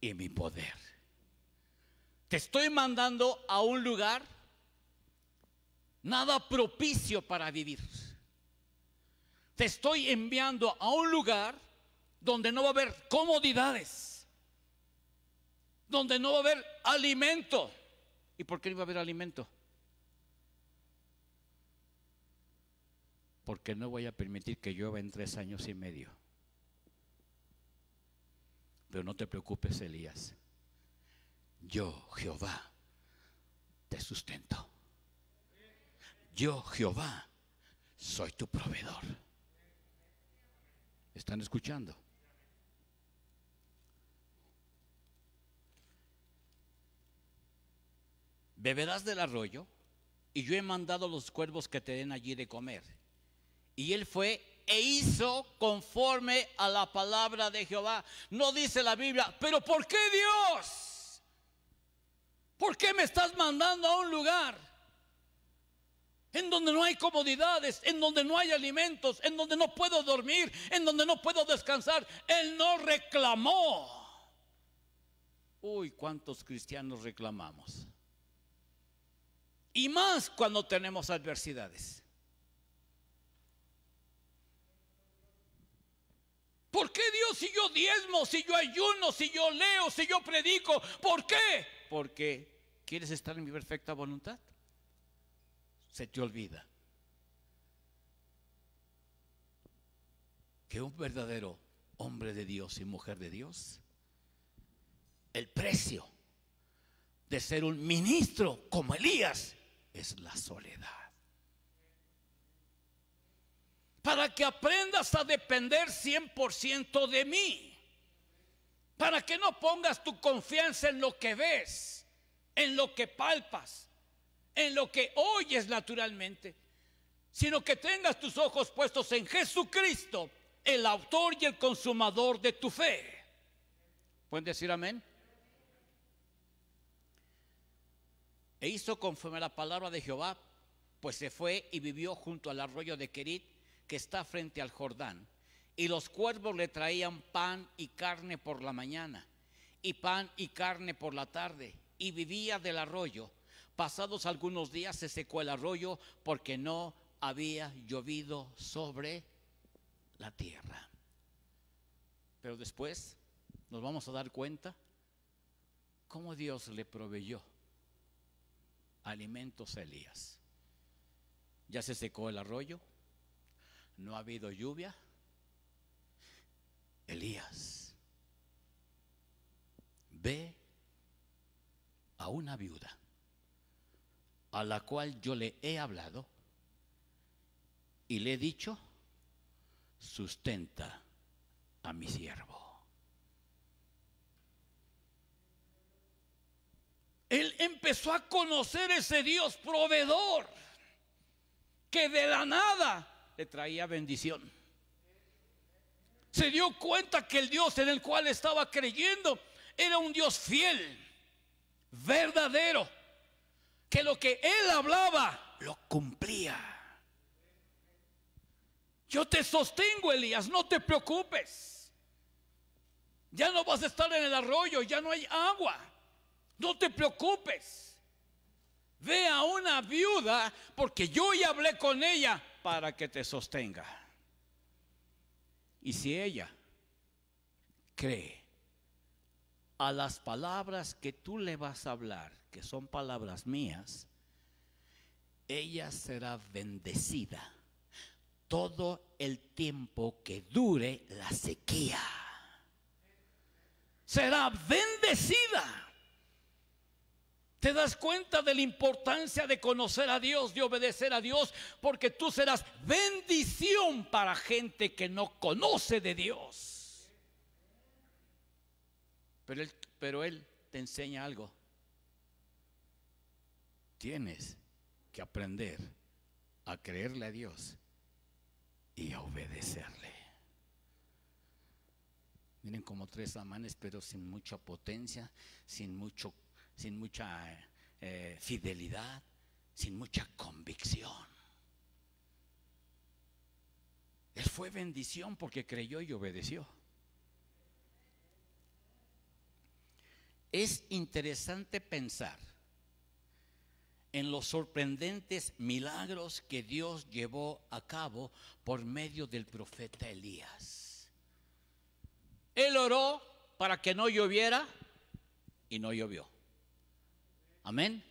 y mi poder. Te estoy mandando a un lugar nada propicio para vivir. Te estoy enviando a un lugar donde no va a haber comodidades, donde no va a haber alimento. ¿Y por qué no va a haber alimento? Porque no voy a permitir que llueva en 3 años y medio. Pero no te preocupes, Elías. Yo, Jehová, te sustento. Yo, Jehová, soy tu proveedor. ¿Están escuchando? Beberás del arroyo, y yo he mandado a los cuervos que te den allí de comer. Y él fue e hizo conforme a la palabra de Jehová. No dice la Biblia, pero ¿por qué, Dios? ¿Por qué me estás mandando a un lugar en donde no hay comodidades, en donde no hay alimentos, en donde no puedo dormir, en donde no puedo descansar? Él no reclamó. Uy, ¿cuántos cristianos reclamamos? Y más cuando tenemos adversidades. ¿Por qué, Dios, si yo diezmo, si yo ayuno, si yo leo, si yo predico? ¿Por qué? Porque quieres estar en mi perfecta voluntad. Se te olvida que un verdadero hombre de Dios y mujer de Dios, el precio de ser un ministro como Elías es la soledad. Para que aprendas a depender 100% de mí. Para que no pongas tu confianza en lo que ves, en lo que palpas, en lo que oyes naturalmente, sino que tengas tus ojos puestos en Jesucristo, el autor y el consumador de tu fe. ¿Pueden decir amén? E hizo conforme a la palabra de Jehová, pues se fue y vivió junto al arroyo de Querit, que está frente al Jordán. Y los cuervos le traían pan y carne por la mañana, y pan y carne por la tarde, y vivía del arroyo. Pasados algunos días se secó el arroyo, porque no había llovido sobre la tierra. Pero después nos vamos a dar cuenta cómo Dios le proveyó alimentos a Elías. Ya se secó el arroyo, no ha habido lluvia. Elías, ve a una viuda a la cual yo le he hablado y le he dicho: sustenta a mi siervo. Él empezó a conocer ese Dios proveedor que de la nada le traía bendición. Se dio cuenta que el Dios en el cual estaba creyendo era un Dios fiel, verdadero, que lo que él hablaba lo cumplía. Yo te sostengo, Elías, no te preocupes. Ya no vas a estar en el arroyo, ya no hay agua. No te preocupes. Ve a una viuda, porque yo ya hablé con ella para que te sostenga. Y si ella cree a las palabras que tú le vas a hablar, que son palabras mías, ella será bendecida todo el tiempo que dure la sequía. Será bendecida. ¿Te das cuenta de la importancia de conocer a Dios, de obedecer a Dios? Porque tú serás bendición para gente que no conoce de Dios. Pero Él te enseña algo. Tienes que aprender a creerle a Dios y a obedecerle. Miren, como 3 amanes, pero sin mucha potencia, sin mucha fidelidad, sin mucha convicción. Él fue bendición porque creyó y obedeció. Es interesante pensar en los sorprendentes milagros que Dios llevó a cabo por medio del profeta Elías. Él oró para que no lloviera y no llovió. Amén.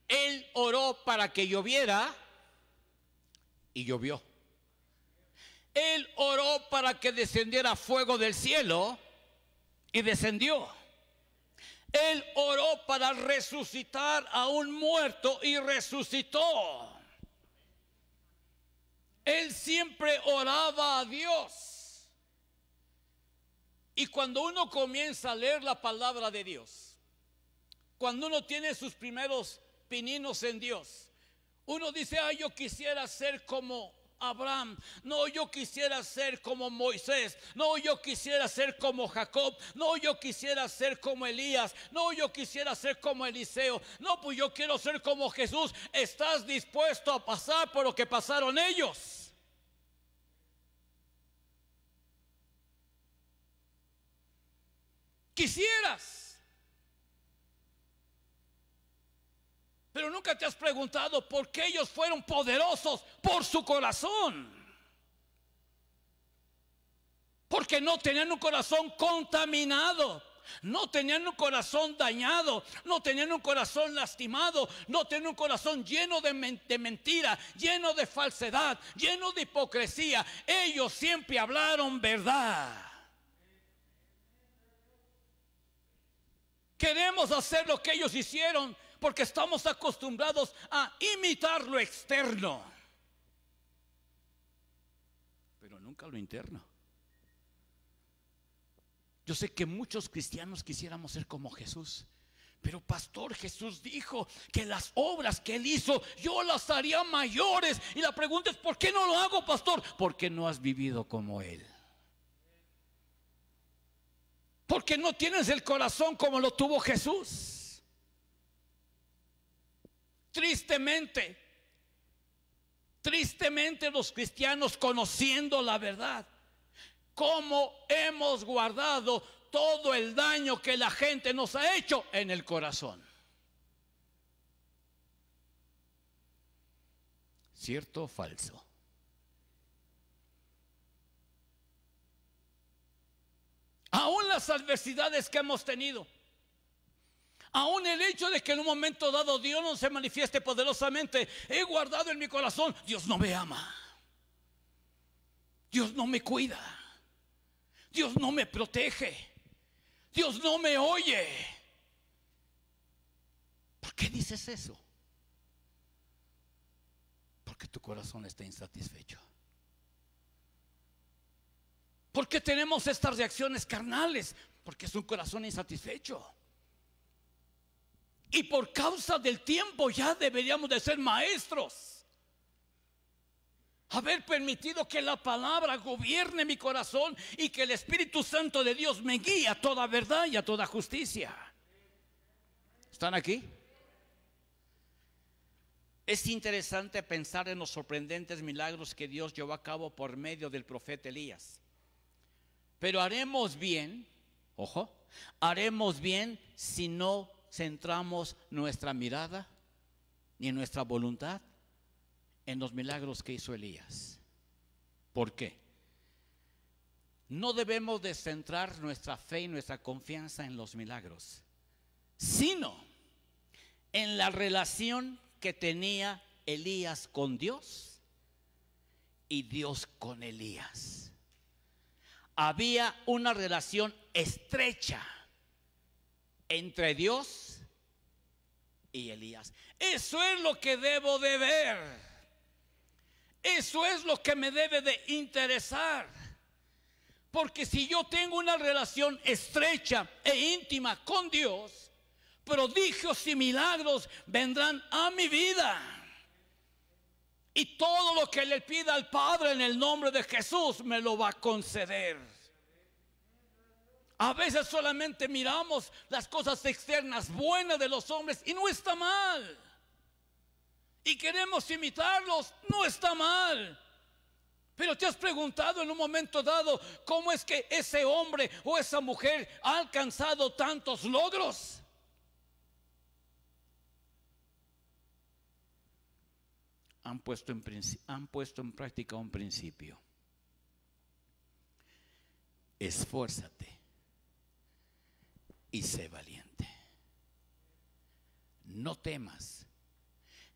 Él oró para que lloviera y llovió. Él oró para que descendiera fuego del cielo y descendió. Él oró para resucitar a un muerto y resucitó. Él siempre oraba a Dios. Y cuando uno comienza a leer la palabra de Dios, cuando uno tiene sus primeros pininos en Dios, uno dice: ay, yo quisiera ser como Abraham, no, yo quisiera ser como Moisés, no, yo quisiera ser como Jacob, no, yo quisiera ser como Elías, no, yo quisiera ser como Eliseo, no, pues yo quiero ser como Jesús. ¿Estás dispuesto a pasar por lo que pasaron ellos? Quisieras, pero nunca te has preguntado por qué ellos fueron poderosos. Por su corazón. Porque no tenían un corazón contaminado, no tenían un corazón dañado, no tenían un corazón lastimado, no tenían un corazón lleno de mentira, lleno de falsedad, lleno de hipocresía. Ellos siempre hablaron verdad. Queremos hacer lo que ellos hicieron porque estamos acostumbrados a imitar lo externo, pero nunca lo interno. Yo sé que muchos cristianos quisiéramos ser como Jesús, pero pastor, Jesús dijo que las obras que Él hizo, yo las haría mayores. Y la pregunta es: ¿por qué no lo hago, pastor? Porque no has vivido como Él. Porque no tienes el corazón como lo tuvo Jesús. Tristemente los cristianos, conociendo la verdad, cómo hemos guardado todo el daño que la gente nos ha hecho en el corazón. ¿Cierto o falso? Aún las adversidades que hemos tenido, aún el hecho de que en un momento dado Dios no se manifieste poderosamente, he guardado en mi corazón: Dios no me ama, Dios no me cuida, Dios no me protege, Dios no me oye. ¿Por qué dices eso? Porque tu corazón está insatisfecho. ¿Por qué tenemos estas reacciones carnales? Porque es un corazón insatisfecho. Y por causa del tiempo ya deberíamos de ser maestros. Haber permitido que la palabra gobierne mi corazón y que el Espíritu Santo de Dios me guíe a toda verdad y a toda justicia. ¿Están aquí? Es interesante pensar en los sorprendentes milagros que Dios llevó a cabo por medio del profeta Elías. Pero haremos bien, ojo, haremos bien si no centramos nuestra mirada ni nuestra voluntad en los milagros que hizo Elías. ¿Por qué? No debemos de centrar nuestra fe y nuestra confianza en los milagros, sino en la relación que tenía Elías con Dios y Dios con Elías. Había una relación estrecha entre Dios y Elías. Eso es lo que debo de ver. Eso es lo que me debe de interesar. Porque si yo tengo una relación estrecha e íntima con Dios, prodigios y milagros vendrán a mi vida. Y todo lo que le pida al Padre en el nombre de Jesús me lo va a conceder. A veces solamente miramos las cosas externas buenas de los hombres y no está mal. Y queremos imitarlos, no está mal. Pero te has preguntado en un momento dado cómo es que ese hombre o esa mujer ha alcanzado tantos logros. Han puesto en práctica un principio. Esfuérzate y sé valiente. No temas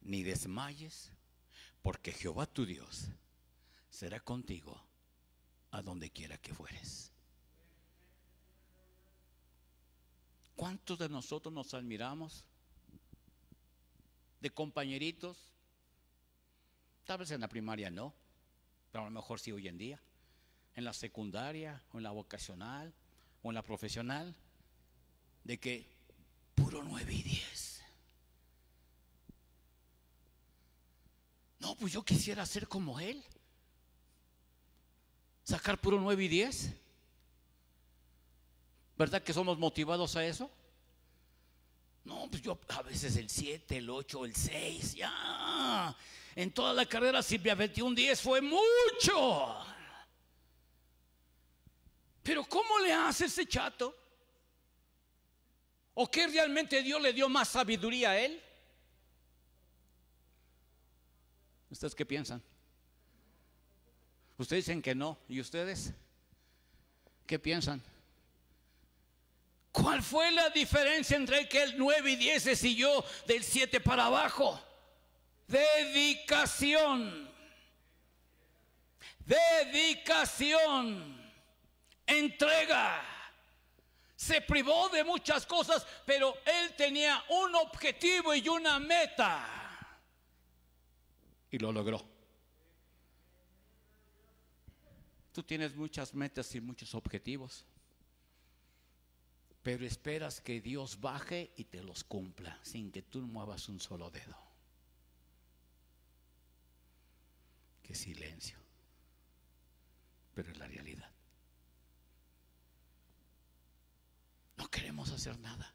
ni desmayes, porque Jehová tu Dios será contigo a donde quiera que fueres. ¿Cuántos de nosotros nos admiramos de compañeritos? Tal vez en la primaria no, pero a lo mejor sí hoy en día. En la secundaria, o en la vocacional, o en la profesional, de que puro 9 y 10. No, pues yo quisiera ser como él. Sacar puro 9 y 10. ¿Verdad que somos motivados a eso? No, pues yo a veces el 7, el 8, el 6, ya. En toda la carrera si me aventé un 10 fue mucho. Pero ¿cómo le hace ese chato? ¿O qué realmente Dios le dio más sabiduría a él? ¿Ustedes qué piensan? Ustedes dicen que no. ¿Y ustedes qué piensan? ¿Cuál fue la diferencia entre que el 9 y 10 se siguió del 7 para abajo? Dedicación. Dedicación. Entrega. Se privó de muchas cosas, pero él tenía un objetivo y una meta. Y lo logró. Tú tienes muchas metas y muchos objetivos, pero esperas que Dios baje y te los cumpla sin que tú muevas un solo dedo. Qué silencio. Pero es la realidad. No queremos hacer nada.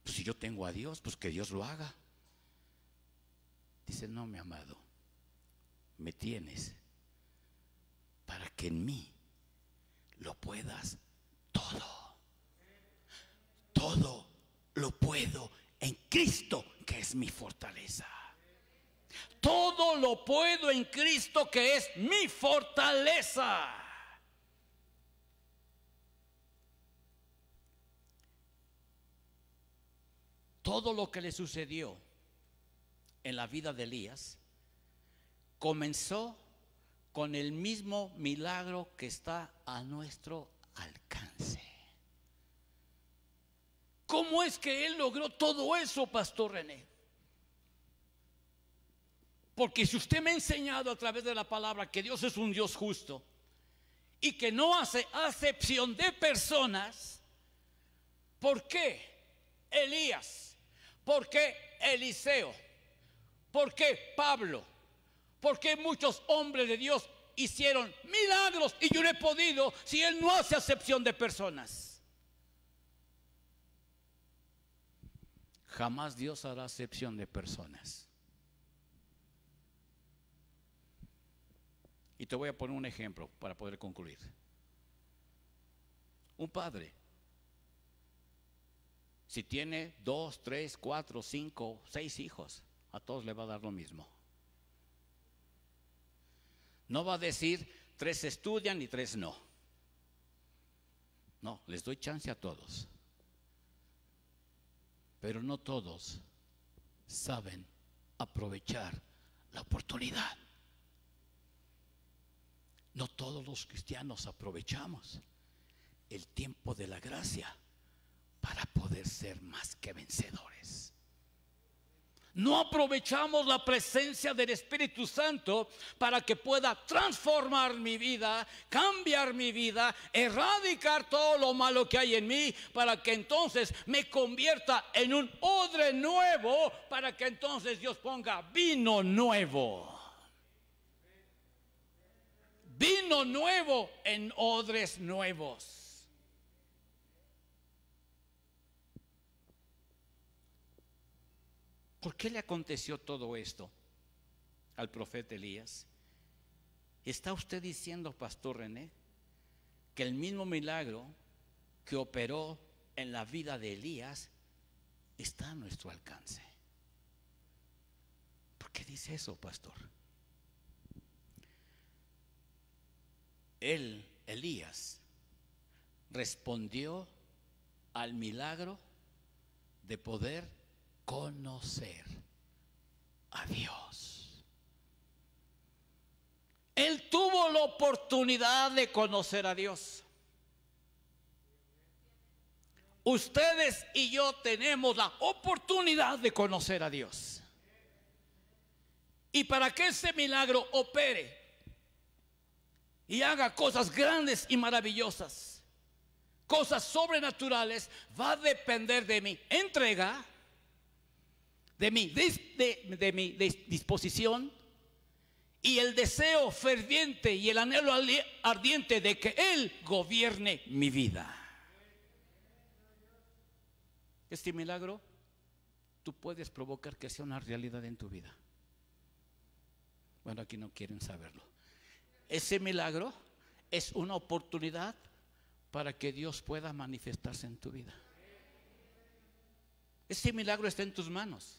Pues si yo tengo a Dios, pues que Dios lo haga. Dice, no, mi amado, me tienes para que en mí lo puedas todo. Todo lo puedo en Cristo, que es mi fortaleza. Todo lo puedo en Cristo, que es mi fortaleza. Todo lo que le sucedió en la vida de Elías comenzó con el mismo milagro que está a nuestro alcance. ¿Cómo es que él logró todo eso, Pastor René? Porque si usted me ha enseñado a través de la palabra que Dios es un Dios justo y que no hace acepción de personas, ¿por qué Elías? ¿Por qué Eliseo? ¿Por qué Pablo? ¿Por qué muchos hombres de Dios hicieron milagros y yo no he podido si él no hace acepción de personas? Jamás Dios hará acepción de personas. Y te voy a poner un ejemplo para poder concluir. Un padre, si tiene 2, 3, 4, 5, 6 hijos, a todos le va a dar lo mismo. No va a decir 3 estudian y 3 no. No, les doy chance a todos. Pero no todos saben aprovechar la oportunidad. No todos los cristianos aprovechamos el tiempo de la gracia para poder ser más que vencedores. No aprovechamos la presencia del Espíritu Santo para que pueda transformar mi vida, cambiar mi vida, erradicar todo lo malo que hay en mí, para que entonces me convierta en un odre nuevo, para que entonces Dios ponga vino nuevo. Vino nuevo en odres nuevos. ¿Por qué le aconteció todo esto al profeta Elías? ¿Está usted diciendo, Pastor René, que el mismo milagro que operó en la vida de Elías está a nuestro alcance? ¿Por qué dice eso, pastor? Elías, respondió al milagro de poder conocer a Dios. Él tuvo la oportunidad de conocer a Dios. Ustedes y yo tenemos la oportunidad de conocer a Dios. Y para que ese milagro opere y haga cosas grandes y maravillosas, cosas sobrenaturales, va a depender de mi entrega, de mi disposición y el deseo ferviente y el anhelo ardiente de que Él gobierne mi vida. Este milagro tú puedes provocar que sea una realidad en tu vida. Bueno, aquí no quieren saberlo. Ese milagro es una oportunidad para que Dios pueda manifestarse en tu vida. Ese milagro está en tus manos.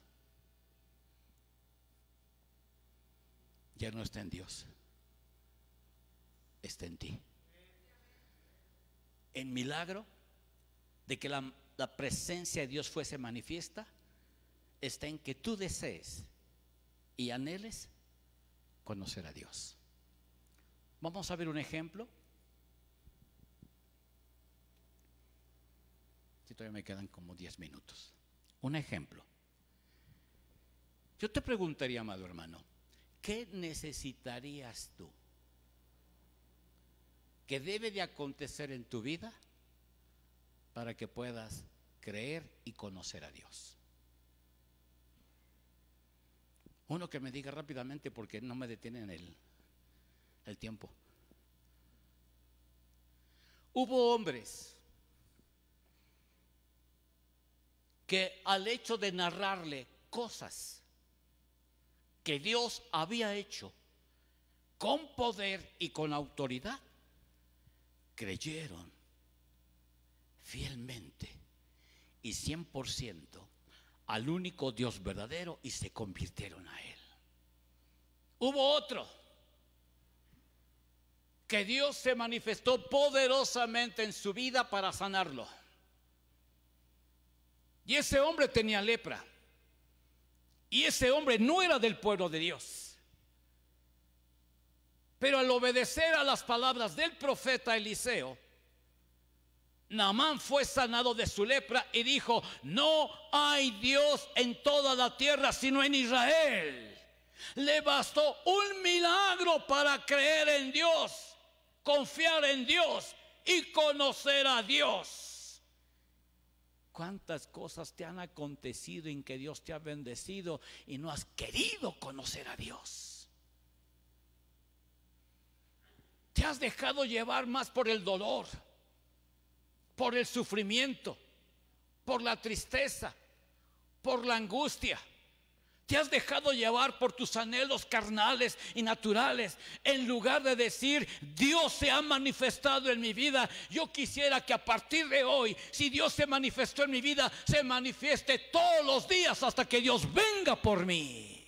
Ya no está en Dios, está en ti. El milagro de que la presencia de Dios fuese manifiesta está en que tú desees y anheles conocer a Dios. Vamos a ver un ejemplo. Si todavía me quedan como 10 minutos. Un ejemplo. Yo te preguntaría, amado hermano, ¿qué necesitarías tú que debe de acontecer en tu vida para que puedas creer y conocer a Dios? Uno que me diga rápidamente, porque no me detienen el tiempo. Hubo hombres que al hecho de narrarle cosas que Dios había hecho con poder y con autoridad, creyeron fielmente y 100% al único Dios verdadero y se convirtieron a Él. Hubo otro que Dios se manifestó poderosamente en su vida para sanarlo. Y ese hombre tenía lepra. Y ese hombre no era del pueblo de Dios. Pero al obedecer a las palabras del profeta Eliseo, Naamán fue sanado de su lepra y dijo: no hay Dios en toda la tierra sino en Israel. Le bastó un milagro para creer en Dios, confiar en Dios y conocer a Dios. ¿Cuántas cosas te han acontecido en que Dios te ha bendecido y no has querido conocer a Dios? Te has dejado llevar más por el dolor, por el sufrimiento, por la tristeza, por la angustia. Te has dejado llevar por tus anhelos carnales y naturales, en lugar de decir: Dios se ha manifestado en mi vida. Yo quisiera que a partir de hoy, si Dios se manifestó en mi vida, se manifieste todos los días hasta que Dios venga por mí.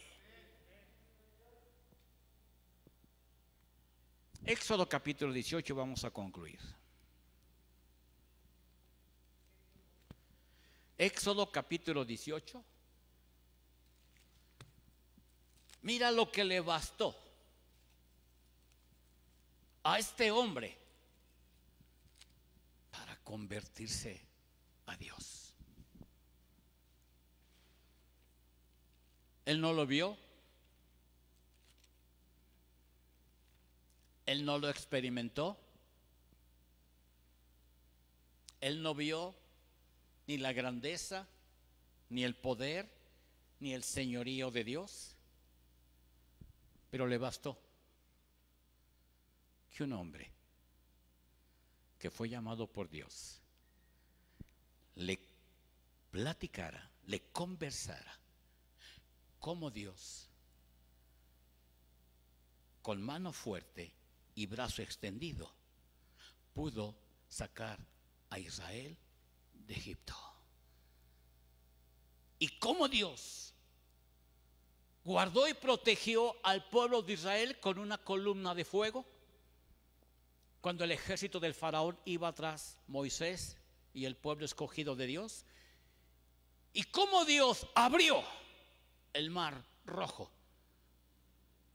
Éxodo capítulo 18, vamos a concluir. Éxodo capítulo 18. Mira lo que le bastó a este hombre para convertirse a Dios. Él no lo vio. Él no lo experimentó. Él no vio ni la grandeza, ni el poder, ni el señorío de Dios. Pero le bastó que un hombre que fue llamado por Dios le platicara, le conversara cómo Dios, con mano fuerte y brazo extendido, pudo sacar a Israel de Egipto. Y cómo Dios guardó y protegió al pueblo de Israel con una columna de fuego cuando el ejército del faraón iba tras Moisés y el pueblo escogido de Dios. Y cómo Dios abrió el mar Rojo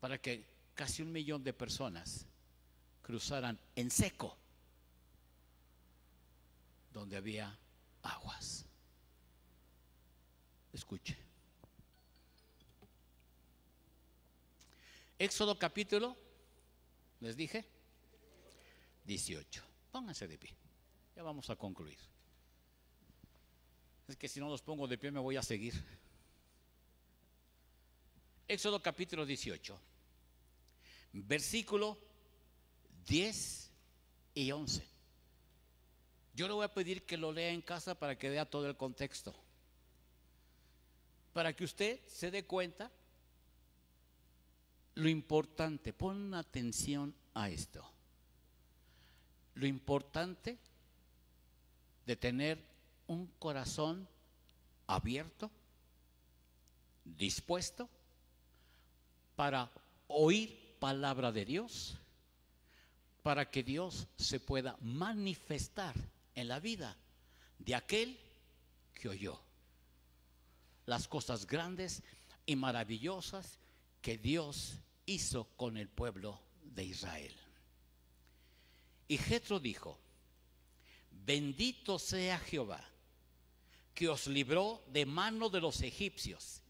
para que casi 1 millón de personas cruzaran en seco donde había aguas. Escuche. Éxodo capítulo, les dije, 18. Pónganse de pie. Ya vamos a concluir. Es que si no los pongo de pie me voy a seguir. Éxodo capítulo 18, versículo 10 y 11. Yo le voy a pedir que lo lea en casa para que vea todo el contexto, para que usted se dé cuenta lo importante. Pon atención a esto. Lo importante de tener un corazón abierto, dispuesto para oír palabra de Dios, para que Dios se pueda manifestar en la vida de aquel que oyó las cosas grandes y maravillosas que Dios hizo con el pueblo de Israel. Y Jetro dijo: bendito sea Jehová, que os libró de mano de los egipcios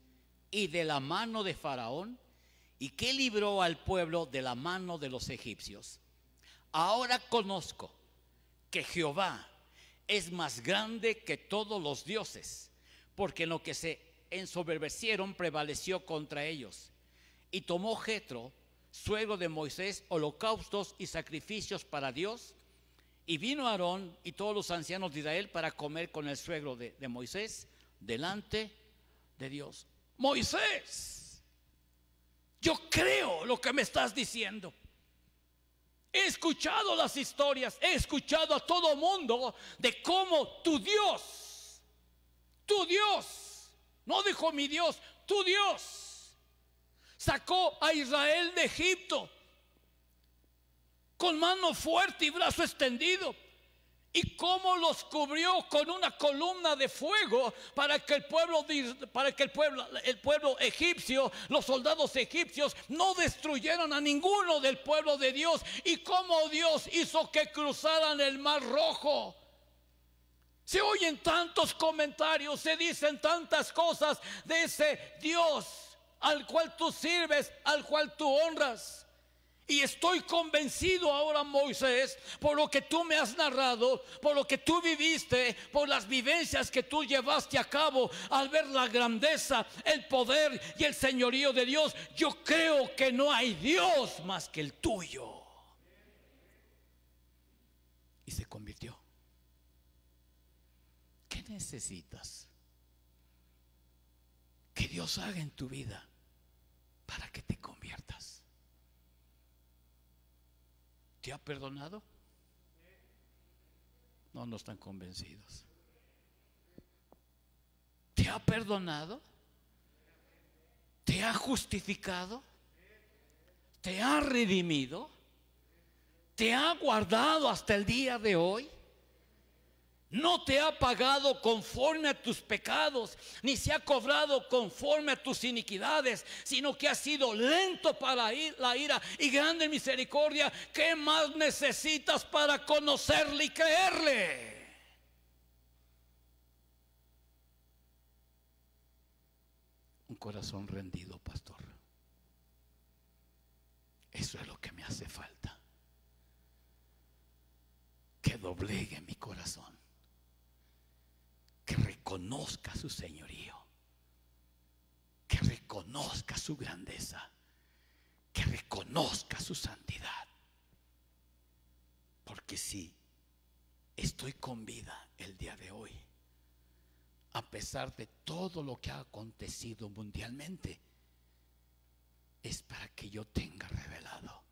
y de la mano de Faraón, y que libró al pueblo de la mano de los egipcios. Ahora conozco que Jehová es más grande que todos los dioses, porque en lo que se ensoberbecieron prevaleció contra ellos. Y tomó Jetro, suegro de Moisés, holocaustos y sacrificios para Dios. Y vino Aarón y todos los ancianos de Israel para comer con el suegro de Moisés delante de Dios. Moisés, yo creo lo que me estás diciendo. He escuchado las historias, he escuchado a todo mundo de cómo tu Dios, no dijo mi Dios, tu Dios, sacó a Israel de Egipto con mano fuerte y brazo extendido, y cómo los cubrió con una columna de fuego para que el pueblo egipcio, los soldados egipcios, no destruyeran a ninguno del pueblo de Dios, y cómo Dios hizo que cruzaran el mar Rojo. Se oyen tantos comentarios, se dicen tantas cosas de ese Dios al cual tú sirves, al cual tú honras. Y estoy convencido ahora, Moisés, por lo que tú me has narrado, por lo que tú viviste, por las vivencias que tú llevaste a cabo, al ver la grandeza, el poder y el señorío de Dios. Yo creo que no hay Dios más que el tuyo. Y se convirtió. ¿Qué necesitas que Dios haga en tu vida para que te conviertas? ¿Te ha perdonado? No están convencidos. ¿Te ha perdonado? ¿Te ha justificado? ¿Te ha redimido? ¿Te ha guardado hasta el día de hoy? No te ha pagado conforme a tus pecados, ni se ha cobrado conforme a tus iniquidades, sino que ha sido lento para la ira y grande en misericordia. ¿Qué más necesitas para conocerle y creerle? Un corazón rendido, pastor. Eso es lo que me hace falta. Que doblegue mi corazón, que reconozca su señorío, que reconozca su grandeza, que reconozca su santidad. Porque si estoy con vida el día de hoy, a pesar de todo lo que ha acontecido mundialmente, es para que yo tenga revelado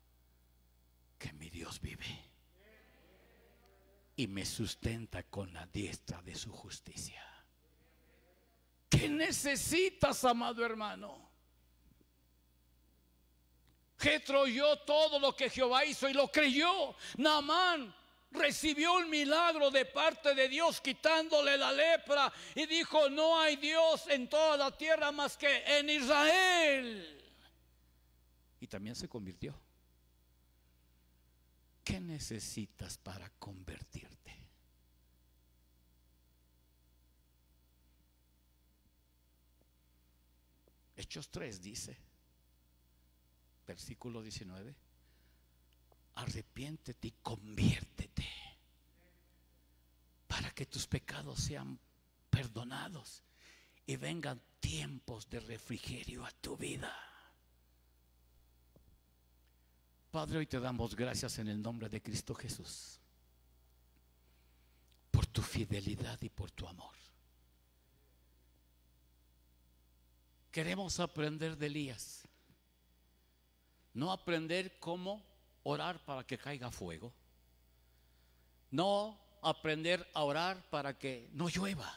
que mi Dios vive y me sustenta con la diestra de su justicia. ¿Qué necesitas, amado hermano? Jetro oyó todo lo que Jehová hizo y lo creyó. Naamán recibió un milagro de parte de Dios, quitándole la lepra, y dijo: no hay Dios en toda la tierra más que en Israel. Y también se convirtió. ¿Qué necesitas para convertirte? Hechos 3 dice, versículo 19: arrepiéntete y conviértete para que tus pecados sean perdonados y vengan tiempos de refrigerio a tu vida. Padre, hoy te damos gracias en el nombre de Cristo Jesús por tu fidelidad y por tu amor. Queremos aprender de Elías, no aprender cómo orar para que caiga fuego, no aprender a orar para que no llueva,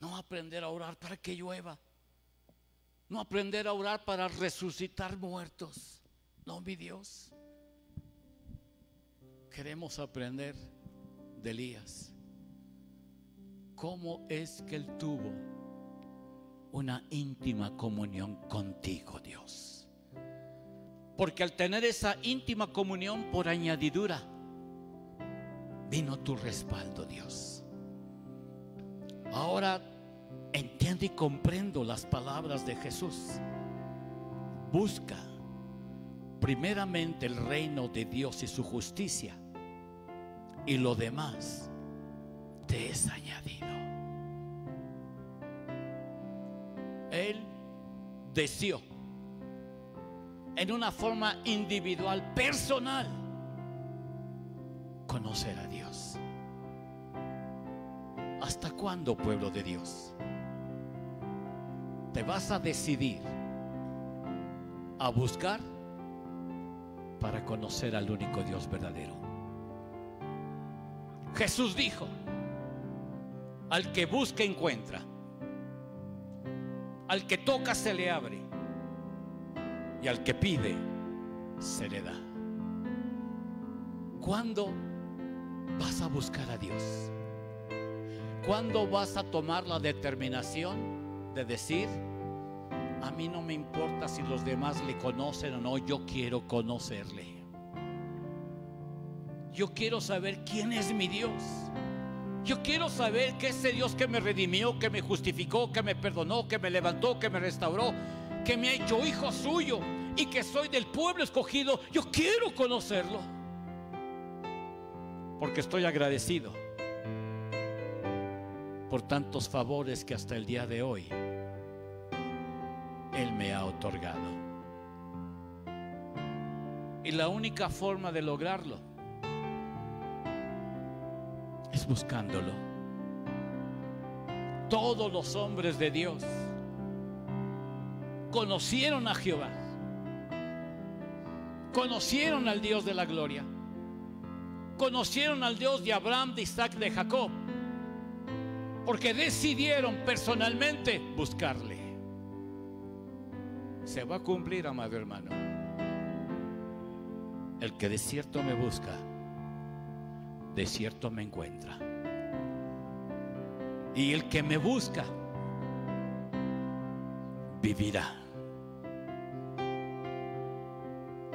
no aprender a orar para que llueva, no aprender a orar para resucitar muertos. No, mi Dios, queremos aprender de Elías cómo es que él tuvo una íntima comunión contigo, Dios. Porque al tener esa íntima comunión, por añadidura vino tu respaldo, Dios. Ahora entiendo y comprendo las palabras de Jesús. Busca primeramente el reino de Dios y su justicia, y lo demás te es añadido. Él deseó en una forma individual, personal, conocer a Dios. ¿Hasta cuándo, pueblo de Dios, te vas a decidir a buscar para conocer al único Dios verdadero? Jesús dijo: al que busca encuentra, al que toca se le abre, y al que pide se le da. ¿Cuándo vas a buscar a Dios? ¿Cuándo vas a tomar la determinación de decir: a mí no me importa si los demás le conocen o no, yo quiero conocerle? Yo quiero saber quién es mi Dios. Yo quiero saber que ese Dios que me redimió, que me justificó, que me perdonó, que me levantó, que me restauró, que me ha hecho hijo suyo y que soy del pueblo escogido, yo quiero conocerlo, porque estoy agradecido por tantos favores que hasta el día de hoy Él me ha otorgado. Y la única forma de lograrlo es buscándolo. Todos los hombres de Dios conocieron a Jehová, conocieron al Dios de la gloria, conocieron al Dios de Abraham, de Isaac, de Jacob, porque decidieron personalmente buscarle. Se va a cumplir, amado hermano. El que de cierto me busca, de cierto me encuentra. Y el que me busca, vivirá.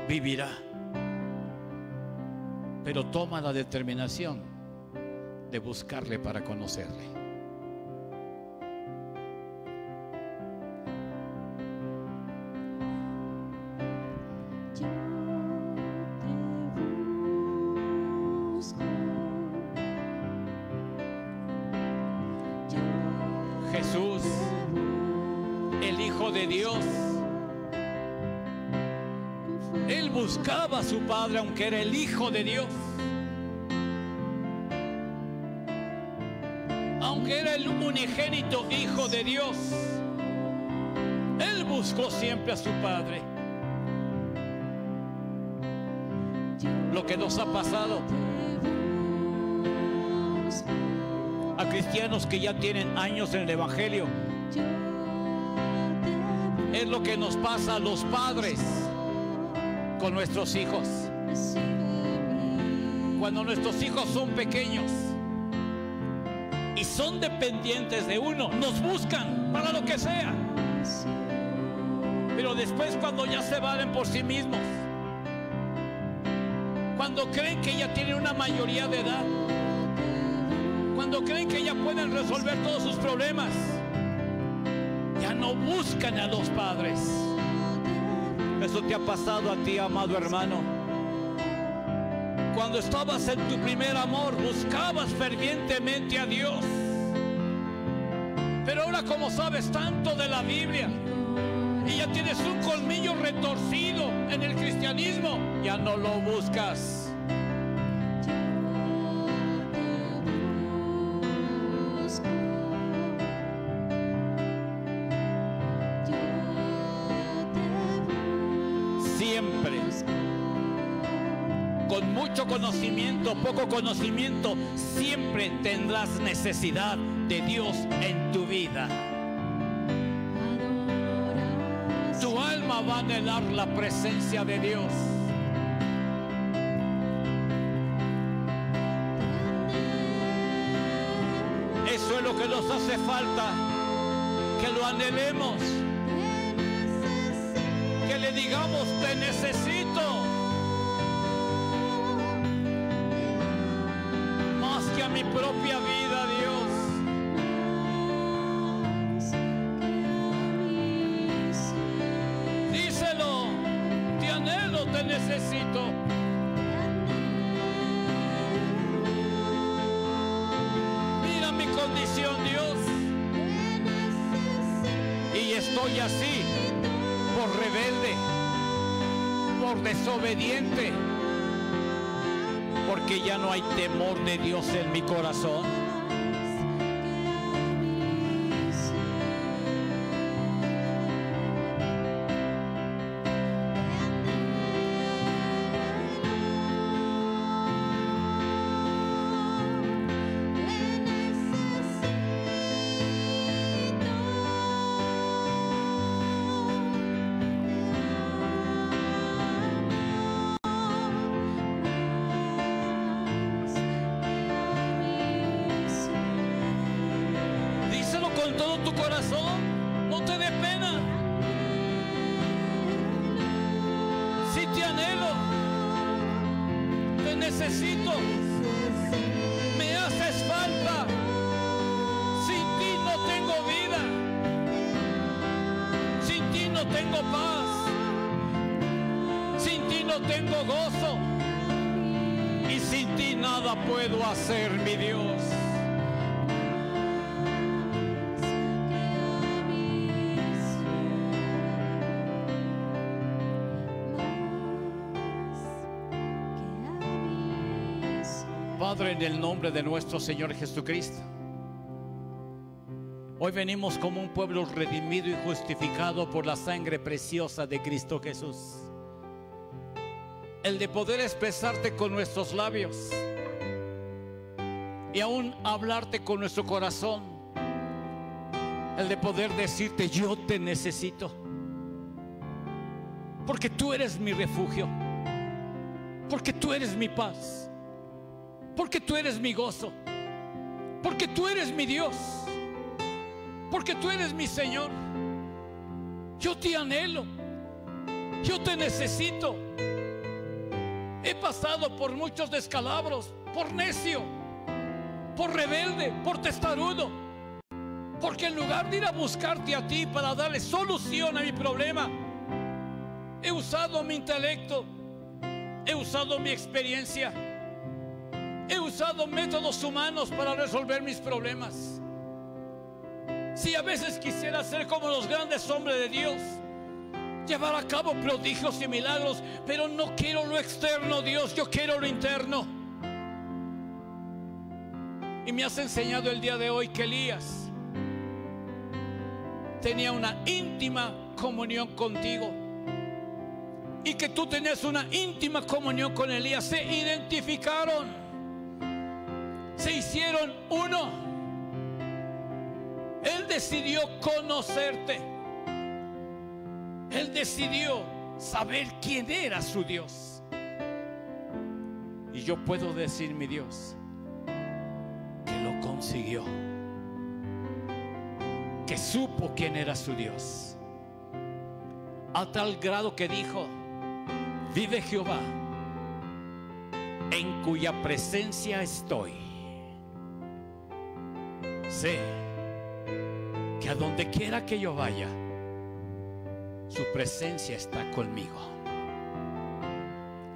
Vivirá. Pero toma la determinación de buscarle para conocerle. Jesús, el Hijo de Dios, Él buscaba a su Padre aunque era el Hijo de Dios. Aunque era el unigénito Hijo de Dios, Él buscó siempre a su Padre. Lo que nos ha pasado a cristianos que ya tienen años en el Evangelio es lo que nos pasa a los padres con nuestros hijos. Cuando nuestros hijos son pequeños y son dependientes de uno, nos buscan para lo que sea. Pero después, cuando ya se valen por sí mismos, cuando creen que ya tienen una mayoría de edad, cuando creen que ya pueden resolver todos sus problemas, ya no buscan a los padres. Eso te ha pasado a ti, amado hermano. Cuando estabas en tu primer amor, buscabas fervientemente a Dios. Pero ahora, como sabes tanto de la Biblia y ya tienes un colmillo retorcido en el cristianismo, ya no lo buscas. Siempre, con mucho conocimiento, poco conocimiento, siempre tendrás necesidad de Dios en tu vida. Tu alma va a anhelar la presencia de Dios. Eso es lo que nos hace falta, que lo anhelemos, que le digamos: te necesito, más que a mi propia vida, Dios. Díselo: te anhelo, te necesito. Mira mi condición, Dios, y estoy así por rebelde, por desobediente, porque ya no hay temor de Dios en mi corazón. Con todo tu corazón, no te dé pena. Si te anhelo, te necesito, me haces falta. Sin ti no tengo vida, sin ti no tengo paz, sin ti no tengo gozo, y sin ti nada puedo hacer, mi Dios. Padre, en el nombre de nuestro Señor Jesucristo, hoy venimos como un pueblo redimido y justificado por la sangre preciosa de Cristo Jesús. El de poder expresarte con nuestros labios y aún hablarte con nuestro corazón. El de poder decirte: yo te necesito, porque tú eres mi refugio, porque tú eres mi paz, porque tú eres mi gozo, porque tú eres mi Dios, porque tú eres mi Señor. Yo te anhelo, yo te necesito. He pasado por muchos descalabros, por necio, por rebelde, por testarudo, porque en lugar de ir a buscarte a ti para darle solución a mi problema, he usado mi intelecto, he usado mi experiencia, he usado métodos humanos para resolver mis problemas. Si a veces quisiera ser como los grandes hombres de Dios, llevar a cabo prodigios y milagros, pero no quiero lo externo, Dios, yo quiero lo interno. Y me has enseñado el día de hoy que Elías tenía una íntima comunión contigo y que tú tenías una íntima comunión con Elías. Se identificaron, se hicieron uno. Él decidió conocerte. Él decidió saber quién era su Dios. Y yo puedo decir, mi Dios, que lo consiguió, que supo quién era su Dios, a tal grado que dijo: vive Jehová, en cuya presencia estoy. Sé que a donde quiera que yo vaya, su presencia está conmigo.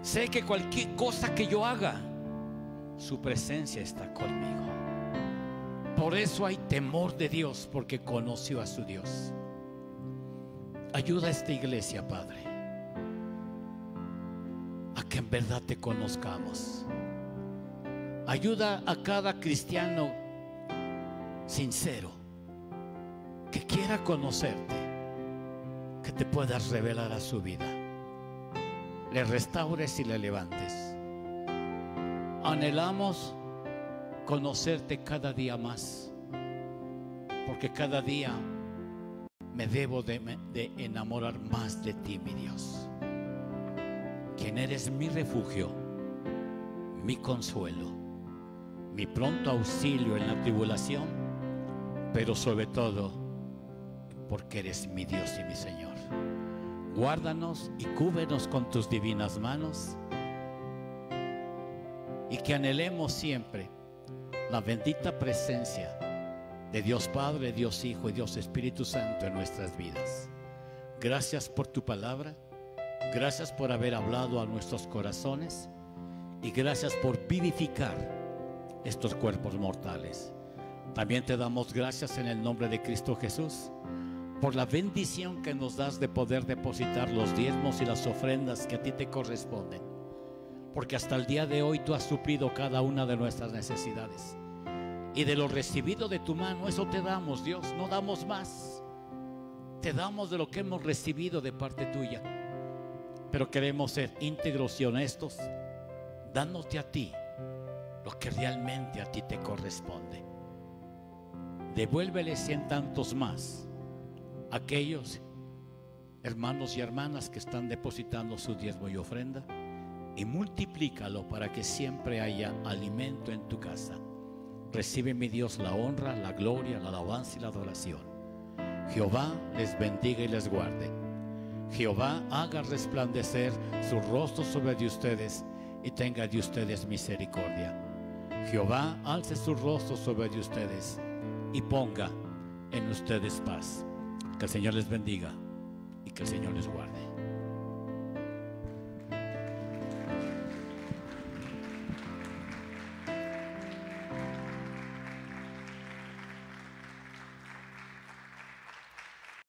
Sé que cualquier cosa que yo haga, su presencia está conmigo. Por eso hay temor de Dios, porque conoció a su Dios. Ayuda a esta iglesia, Padre, a que en verdad te conozcamos. Ayuda a cada cristiano sincero que quiera conocerte, que te puedas revelar a su vida, le restaures y le levantes. Anhelamos conocerte cada día más, porque cada día me debo de enamorar más de ti, mi Dios, quien eres mi refugio, mi consuelo, mi pronto auxilio en la tribulación, pero sobre todo porque eres mi Dios y mi Señor. Guárdanos y cúbrenos con tus divinas manos, y que anhelemos siempre la bendita presencia de Dios Padre, Dios Hijo y Dios Espíritu Santo en nuestras vidas. Gracias por tu palabra, gracias por haber hablado a nuestros corazones, y gracias por vivificar estos cuerpos mortales. También te damos gracias en el nombre de Cristo Jesús por la bendición que nos das de poder depositar los diezmos y las ofrendas que a ti te corresponden, porque hasta el día de hoy tú has suplido cada una de nuestras necesidades, y de lo recibido de tu mano, eso te damos, Dios. No damos más, te damos de lo que hemos recibido de parte tuya, pero queremos ser íntegros y honestos, dándote a ti lo que realmente a ti te corresponde. Devuélvele 100 tantos más a aquellos hermanos y hermanas que están depositando su diezmo y ofrenda, y multiplícalo para que siempre haya alimento en tu casa. Recibe, mi Dios, la honra, la gloria, la alabanza y la adoración. Jehová les bendiga y les guarde. Jehová haga resplandecer su rostro sobre de ustedes y tenga de ustedes misericordia. Jehová alce su rostro sobre de ustedes y ponga en ustedes paz. Que el Señor les bendiga y que el Señor les guarde.